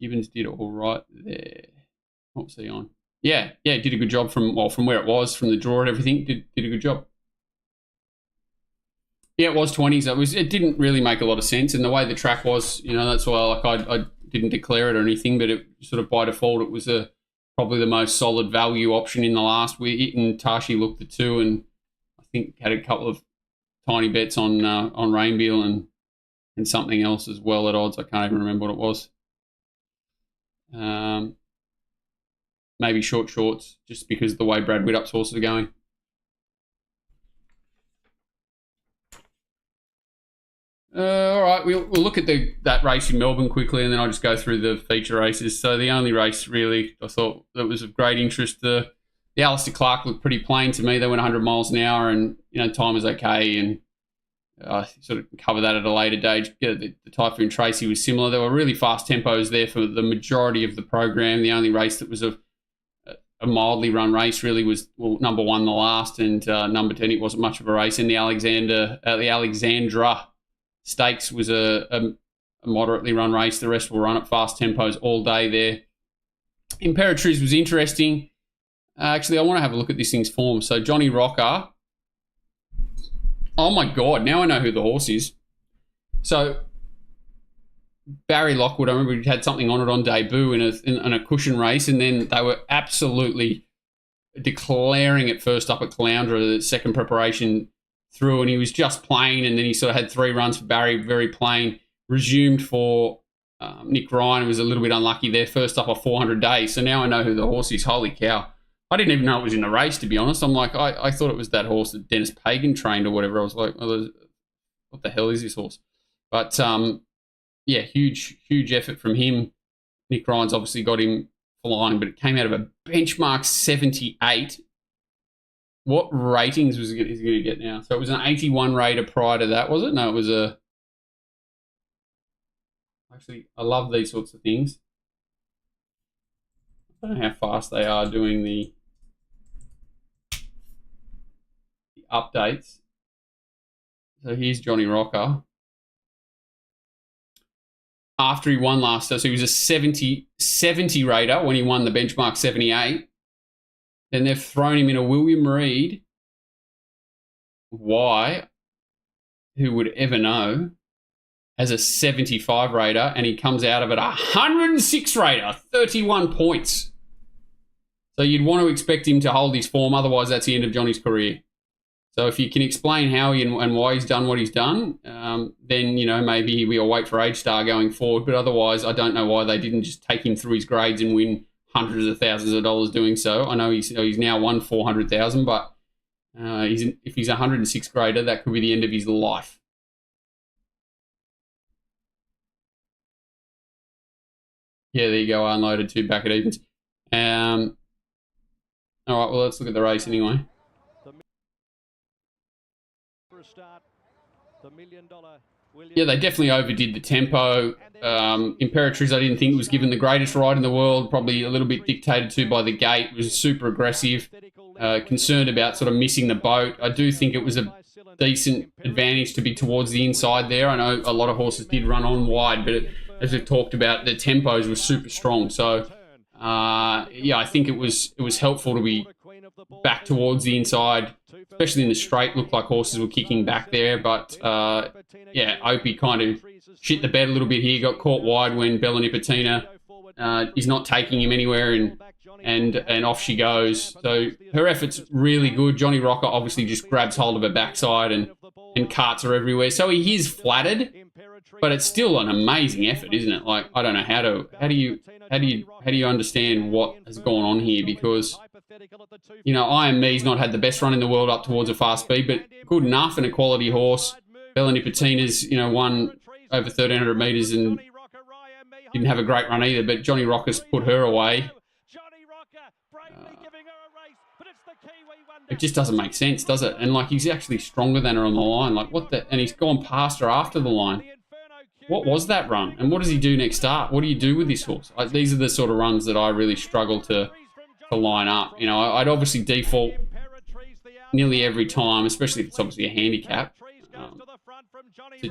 Gibbons did all right there. What was he on? Yeah, did a good job from where it was, from the draw and everything. Did a good job. Yeah, it was 20s. It didn't really make a lot of sense, and the way the track was, you know, that's why I didn't declare it or anything, but it sort of by default it was probably the most solid value option in the last. It and Tashi looked the two, and I think had a couple of tiny bets on Rainbeal and something else as well at odds. I can't even remember what it was. Maybe shorts, just because of the way Brad Widdup's horses are going. All right, we'll look at that race in Melbourne quickly, and then I'll just go through the feature races. So the only race really I thought that was of great interest, the Alistair Clark looked pretty plain to me. They went 100 miles an hour, and you know time was okay, and sort of cover that at a later date. Yeah, the Typhoon Tracy was similar. There were really fast tempos there for the majority of the program. The only race that was a mildly run race really was number 1 the last, and number 10 it wasn't much of a race. And the Alexandra Stakes was a moderately run race. The rest will run at fast tempos all day there. Imperatriz was interesting. Actually, I want to have a look at this thing's form. So Johnny Rocker. Oh my God, now I know who the horse is. So Barry Lockwood, I remember he had something on it on debut in a cushion race, and then they were absolutely declaring it first up at Caloundra, the second preparation through, and he was just plain, and then he sort of had 3 runs for Barry, very plain. Resumed for Nick Ryan, was a little bit unlucky there, first up off 400 days. So now I know who the horse is. Holy cow. I didn't even know it was in the race, to be honest. I'm like, I thought it was that horse that Dennis Pagan trained or whatever. I was like, what the hell is this horse? But, yeah, huge effort from him. Nick Ryan's obviously got him flying, but it came out of a benchmark 78 what ratings is he going to get now? So it was an 81 rater prior to that, was it? No, it was a... Actually, I love these sorts of things. I don't know how fast they are doing the updates. So here's Johnny Rocker. After he won last year, so he was a 70 rater when he won the benchmark 78. Then they've thrown him in a William Reid. Why? Who would ever know? As a 75 rater, and he comes out of it a 106 rater, 31 points. So you'd want to expect him to hold his form, otherwise that's the end of Johnny's career. So if you can explain how he and why he's done what he's done, then, you know, maybe we'll wait for Age Star going forward. But otherwise, I don't know why they didn't just take him through his grades and win hundreds of thousands of dollars doing so. I know he's now won 400,000, but if he's a 106 grader, that could be the end of his life. Yeah, there you go. Unloaded 2 back at evens. All right, well, let's look at the race anyway. Yeah, they definitely overdid the tempo. Imperatriz, I didn't think was given the greatest ride in the world, probably a little bit dictated to by the gate. It was super aggressive, concerned about sort of missing the boat. I do think it was a decent advantage to be towards the inside there. I know a lot of horses did run on wide, but as we've talked about, the tempos were super strong. So, yeah, I think it was helpful to be back towards the inside, especially in the straight. Looked like horses were kicking back there, but yeah, Opie kind of shit the bed a little bit here. Got caught wide when Bella Nipotina is not taking him anywhere, and off she goes. So her effort's really good. Johnny Rocker obviously just grabs hold of her backside and carts her everywhere. So he is flattered, but it's still an amazing effort, isn't it? Like, I don't know how do you understand what has gone on here, because, you know, I Am Me's not had the best run in the world up towards a fast speed, but good enough and a quality horse. Bella Nipotina's, you know, won over 1,300 metres and didn't have a great run either, but Johnny Rocker's put her away. It just doesn't make sense, does it? And, like, he's actually stronger than her on the line. Like, what the... And he's gone past her after the line. What was that run? And what does he do next start? What do you do with this horse? Like, these are the sort of runs that I really struggle to line up. You know, I'd obviously default nearly every time, especially if it's obviously a handicap,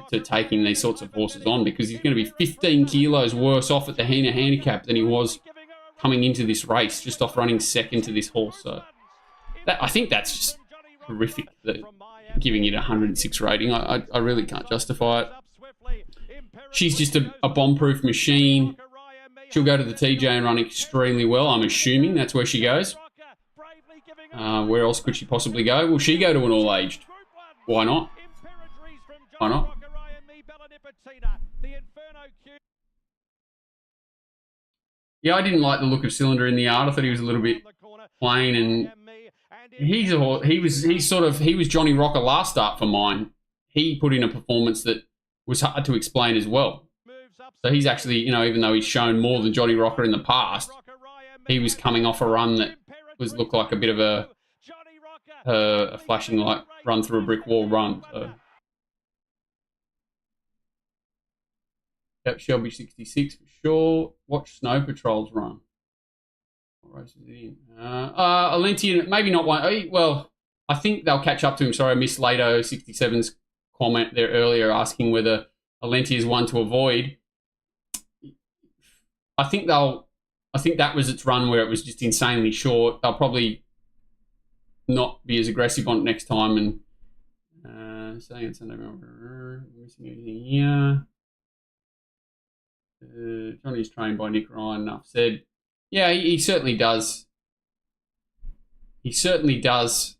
to taking these sorts of horses on, because he's going to be 15 kilos worse off at the handicap than he was coming into this race, just off running second to this horse. So I think that's just horrific, giving it a 106 rating. I really can't justify it. She's just a bomb-proof machine. She'll go to the TJ and run extremely well. I'm assuming that's where she goes. Where else could she possibly go? Will she go to an all-aged? Why not? Why not? Yeah, I didn't like the look of Cylinder in the yard. I thought he was a little bit plain, and he was Johnny Rocker last start for mine. He put in a performance that was hard to explain as well. So he's actually, you know, even though he's shown more than Johnny Rocker in the past, he was coming off a run that looked like a bit of a flashing light run through a brick wall run. So. Yep, Shelby 66 for sure. Watch Snow Patrol's run. What race is it in? Alentian, maybe not one. Well, I think they'll catch up to him. Sorry, I missed Lato 67's comment there earlier asking whether Alenti is one to avoid. I think that was its run where it was just insanely short. They'll probably not be as aggressive on it next time. And saying it's Sunday, missing anything here. Johnny's trained by Nick Ryan. Enough said. Yeah, he certainly does. He certainly does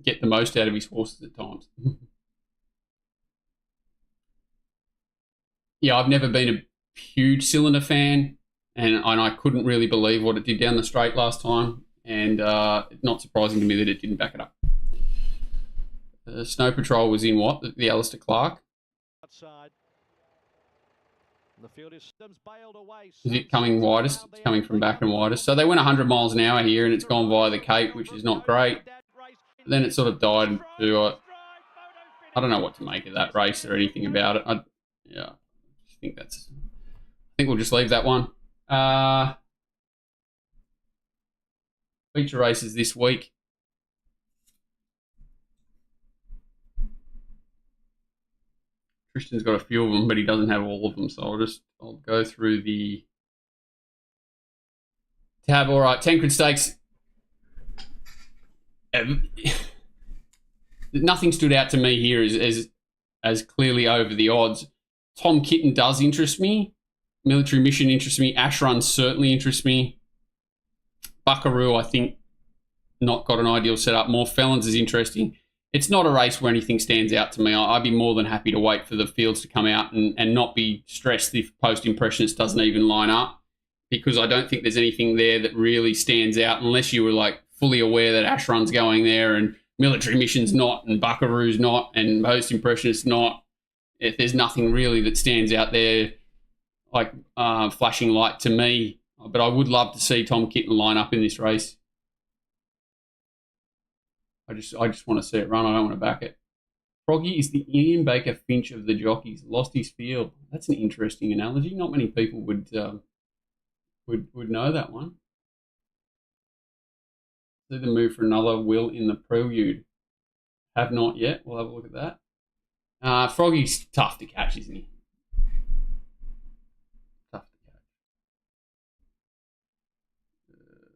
get the most out of his horses at times. Yeah, I've never been a huge Cylinder fan, and I couldn't really believe what it did down the straight last time, and not surprising to me that it didn't back it up. Snow Patrol was in what? The Alistair Clark? Is it coming widest? It's coming from back and widest. So they went 100 miles an hour here, and it's gone via the Cape, which is not great. Then it sort of died to, I don't know what to make of that race or anything about it. I think we'll just leave that one. Feature races this week. Christian's got a few of them, but he doesn't have all of them, so I'll go through the tab. All right, Tancred Stakes. Nothing stood out to me here as clearly over the odds. Tom Kitten does interest me. Military Mission interests me. Ash Run certainly interests me. Buckaroo, I think, not got an ideal setup. More Felons is interesting. It's not a race where anything stands out to me. I'd be more than happy to wait for the fields to come out and not be stressed if Post Impressionist doesn't even line up, because I don't think there's anything there that really stands out unless you were like fully aware that Ash Run's going there and Military Mission's not and Buckaroo's not and Post Impressionist's not. If there's nothing really that stands out there like flashing light to me, but I would love to see Tom Kitten line up in this race. I just want to see it run. I don't want to back it. Froggy is the Ian Baker Finch of the jockeys. Lost his field. That's an interesting analogy. Not many people would know that one. See the move for another Will in the prelude. Have not yet. We'll have a look at that. Froggy's tough to catch, isn't he? Tough to catch.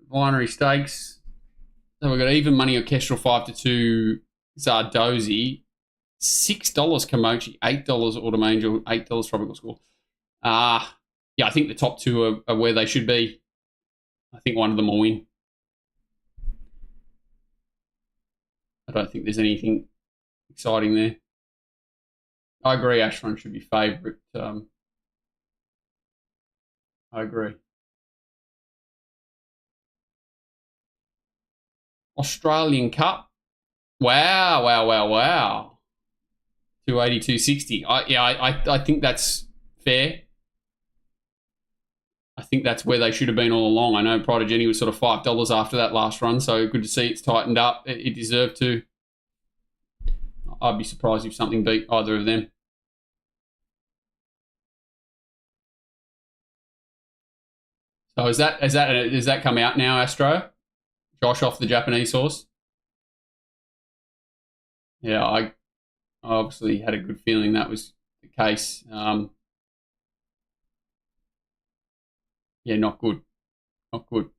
Binary Stakes. So we've got even money orchestral 5-2 Zardozi, $6 Kamochi, $8 Autumn Angel, $8 Tropical Score. Yeah, I think the top two are where they should be. I think one of them will win. I don't think there's anything exciting there. I agree, Ashron should be favourite. I agree. Australian Cup. Wow. 280, 260. I think that's fair. I think that's where they should have been all along. I know Pride of Jenny was sort of $5 after that last run, so good to see it's tightened up. It deserved to. I'd be surprised if something beat either of them. So is that come out now, Astro? Josh off the Japanese horse? Yeah, I obviously had a good feeling that was the case. Yeah, not good. Not good.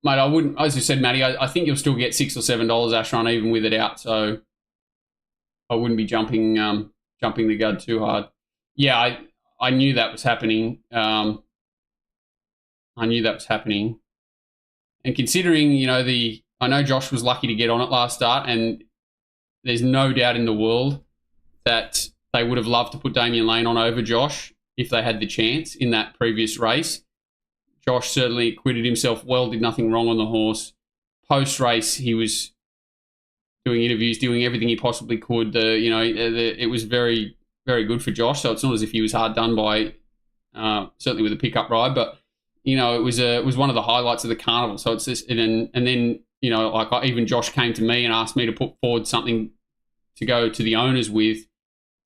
Mate, I wouldn't, as you said, Matty, I think you'll still get $6 or $7 Ashron even with it out, so I wouldn't be jumping the gun too hard. Yeah, I knew that was happening. I knew that was happening. And considering, I know Josh was lucky to get on it last start, and there's no doubt in the world that they would have loved to put Damien Lane on over Josh if they had the chance in that previous race. Josh certainly acquitted himself well, did nothing wrong on the horse. Post-race, he was doing interviews, doing everything he possibly could. It was very, very good for Josh, so it's not as if he was hard done by, certainly with a pickup ride, but, it was one of the highlights of the carnival. So it's this, and then, even Josh came to me and asked me to put forward something to go to the owners with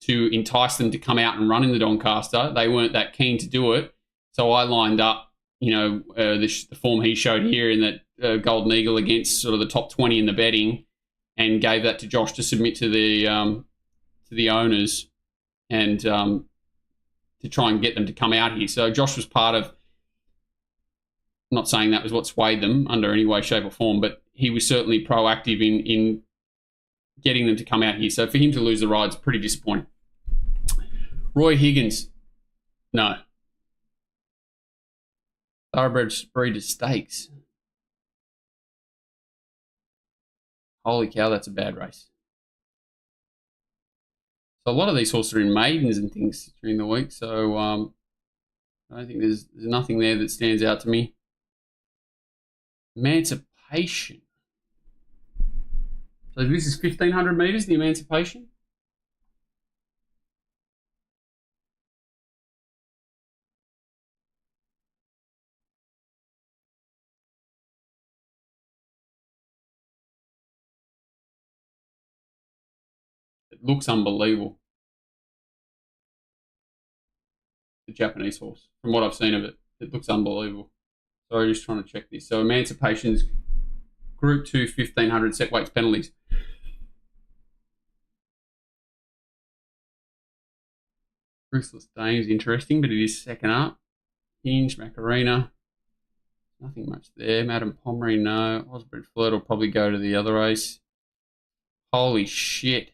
to entice them to come out and run in the Doncaster. They weren't that keen to do it, so I lined up, the form he showed here in that Golden Eagle against sort of the top 20 in the betting, and gave that to Josh to submit to the owners and to try and get them to come out here. So Josh was part of, I'm not saying that was what swayed them under any way, shape or form, but he was certainly proactive in getting them to come out here. So for him to lose the ride's pretty disappointing. Roy Higgins, no. Thoroughbred Breeder Stakes. Holy cow, that's a bad race. So a lot of these horses are in maidens and things during the week, so I don't think there's nothing there that stands out to me. Emancipation. So this is 1,500 metres, the Emancipation. It looks unbelievable. The Japanese horse, from what I've seen of it, it looks unbelievable. Sorry, just trying to check this. So Emancipation's Group 2 1,500 set weights penalties. Ruthless Dame is interesting, but it is second up. Hinge, Macarena. Nothing much there. Madame Pomeroy, no. Osbridge Flirt will probably go to the other race. Holy shit.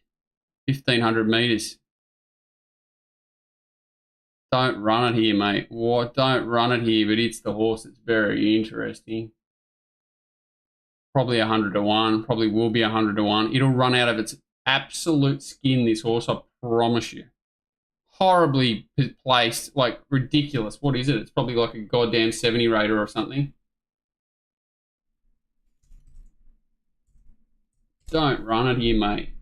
1,500 metres. Don't run it here, mate. What? Don't run it here, but it's the horse that's very interesting. Probably 100 to 1. Probably will be 100 to 1. It'll run out of its absolute skin, this horse, I promise you. Horribly placed, like ridiculous. What is it? It's probably like a goddamn 70 rater or something. Don't run it here, mate.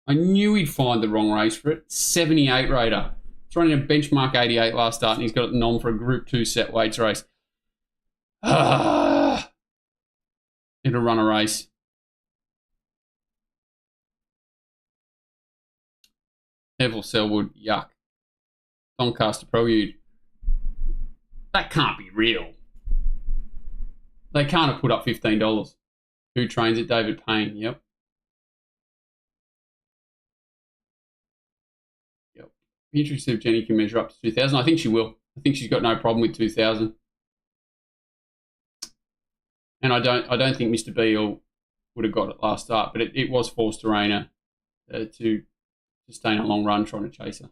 I knew he'd find the wrong race for it. 78 rater. He's running a benchmark 88 last start, and he's got it nom for a Group 2 set weights race. It'll run a race. Neville Selwood, yuck. Doncaster Prelude. That can't be real. They can't have put up $15. Who trains it? David Payne, yep. Be interested if Jenny can measure up to 2,000. I think she will. I think she's got no problem with 2,000. And I don't think Mr. Beale would have got it last start, but it was forced to Rainer to sustain a long run trying to chase her.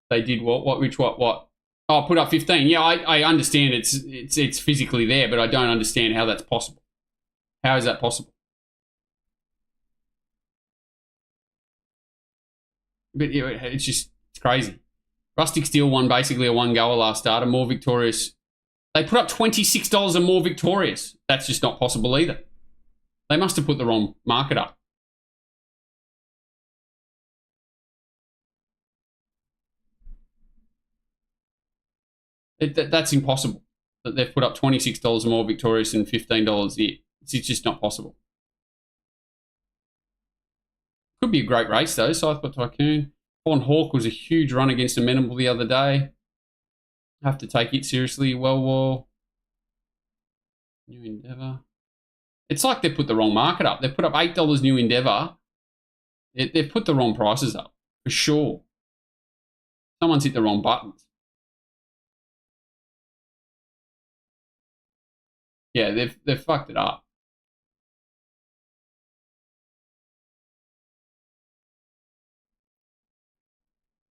They did what? Which what? Oh, put up 15. Yeah, I understand it's physically there, but I don't understand how that's possible. How is that possible? But yeah, it's crazy. Rustic Steel won basically a one-goer last start, a more victorious. They put up $26 and more victorious. That's just not possible either. They must have put the wrong market up. That's impossible. That they've put up $26 and more victorious and $15 here. It's just not possible. Could be a great race though. Southport Tycoon. Fawn Hawk was a huge run against Amenable the other day. Have to take it seriously. Well, New Endeavour. It's like they put the wrong market up. They've put up $8 New Endeavour. They've put the wrong prices up for sure. Someone's hit the wrong buttons. Yeah, they've fucked it up.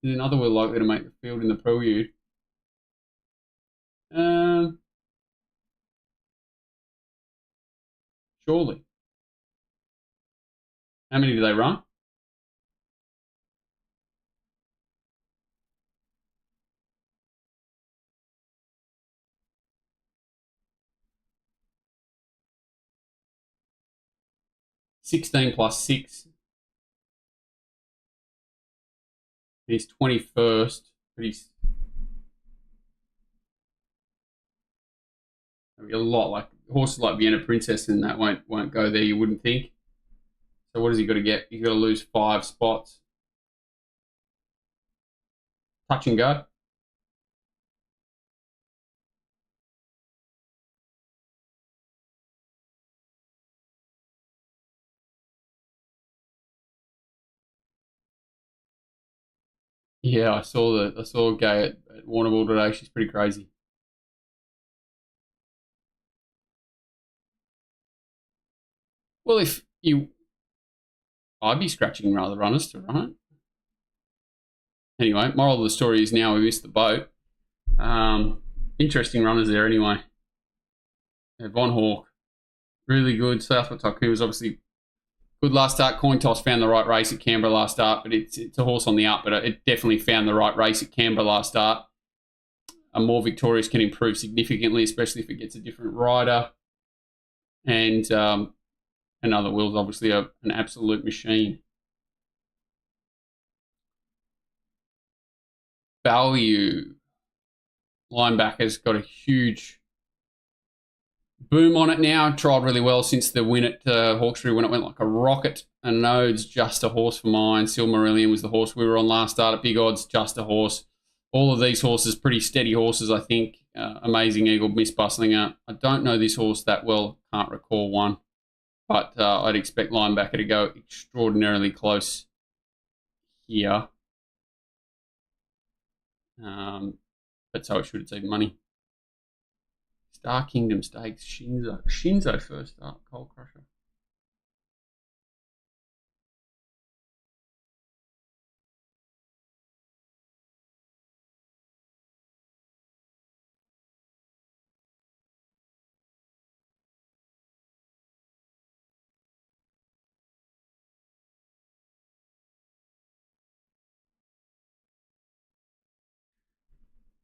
There's another we're likely to make the field in the Prelude. Surely. How many do they run? $16 plus 6. He's 21st, but he's a lot like horses like Vienna Princess, and that won't go there. You wouldn't think. So what has he got to get? He's got to lose 5 spots. Touch and go. Yeah, I saw Gay at Warrnambool today. She's pretty crazy. Well, I'd be scratching rather runners to run it. Anyway, moral of the story is now we missed the boat. Interesting runners there anyway. Yeah, Von Hawk, really good. Southport Tycoon was obviously good last start. Coin Toss found the right race at Canberra last start, but it's a horse on the up, but it definitely found the right race at Canberra last start. more victorious can improve significantly, especially if it gets a different rider. And another Will's obviously an absolute machine. Value. Linebacker's got a huge boom on it now. Trialled really well since the win at Hawkesbury when it went like a rocket. And Node's just a horse for mine. Silmarillion was the horse we were on last start at Big Odds, just a horse. All of these horses, pretty steady horses, I think. Amazing Eagle, Miss Bustlinger. I don't know this horse that well, can't recall one. But I'd expect Linebacker to go extraordinarily close here. But so it should save money. Star Kingdom Stakes, Shinzo first start, Coal Crusher.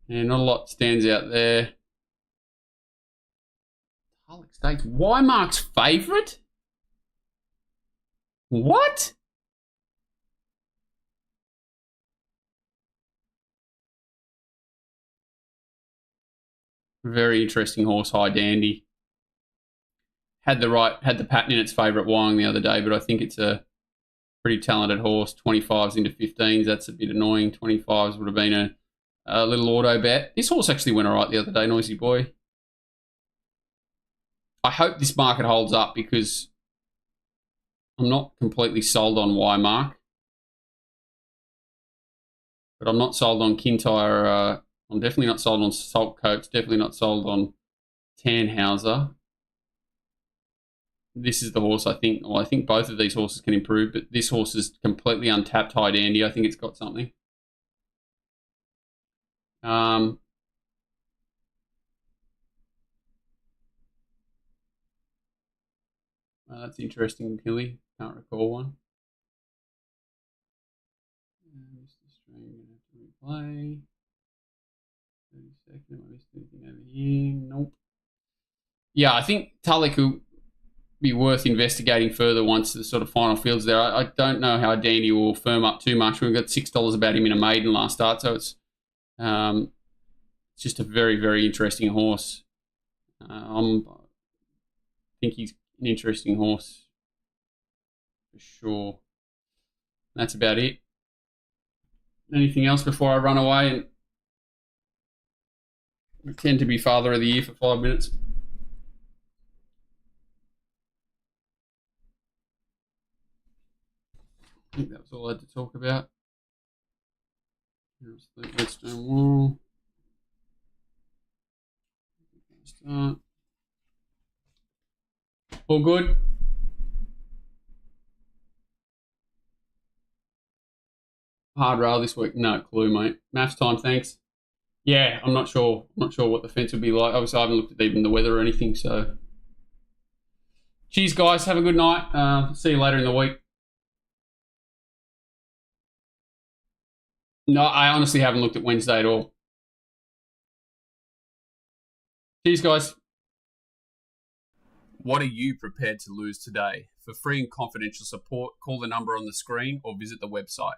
Yeah, not a lot stands out there. Tulloch Stakes. Wymark's favourite? What? Very interesting horse, High Dandy. Had the pattern in its favourite Wyong the other day, but I think it's a pretty talented horse. 25s into 15s, that's a bit annoying. 25s would have been a little auto bet. This horse actually went all right the other day, Noisy Boy. I hope this market holds up because I'm not completely sold on Wymark. But I'm not sold on Kintyre. I'm definitely not sold on Saltcoats. Definitely not sold on Tannhauser. This is the horse I think. Well, I think both of these horses can improve, but this horse is completely untapped. High Dandy. I think it's got something. That's interesting, Hilly. Can't recall one. Mr. String gonna have to replay. 30 seconds. Have I missed anything over here? Nope. Yeah, I think Tulloch will be worth investigating further once the sort of final field's there. I don't know how Dandy will firm up too much. We've got $6 about him in a maiden last start, so it's just a very, very interesting horse. I think he's an interesting horse for sure. That's about it. Anything else before I run away and pretend to be Father of the Year for 5 minutes? I think that was all I had to talk about. Here's the Whetstone Wall. Start. All good? Hard rail this week? No clue, mate. Maths time, thanks. Yeah, I'm not sure. I'm not sure what the fence will be like. Obviously, I haven't looked at even the weather or anything, so. Cheers, guys. Have a good night. See you later in the week. No, I honestly haven't looked at Wednesday at all. Cheers, guys. What are you prepared to lose today? For free and confidential support, call the number on the screen or visit the website.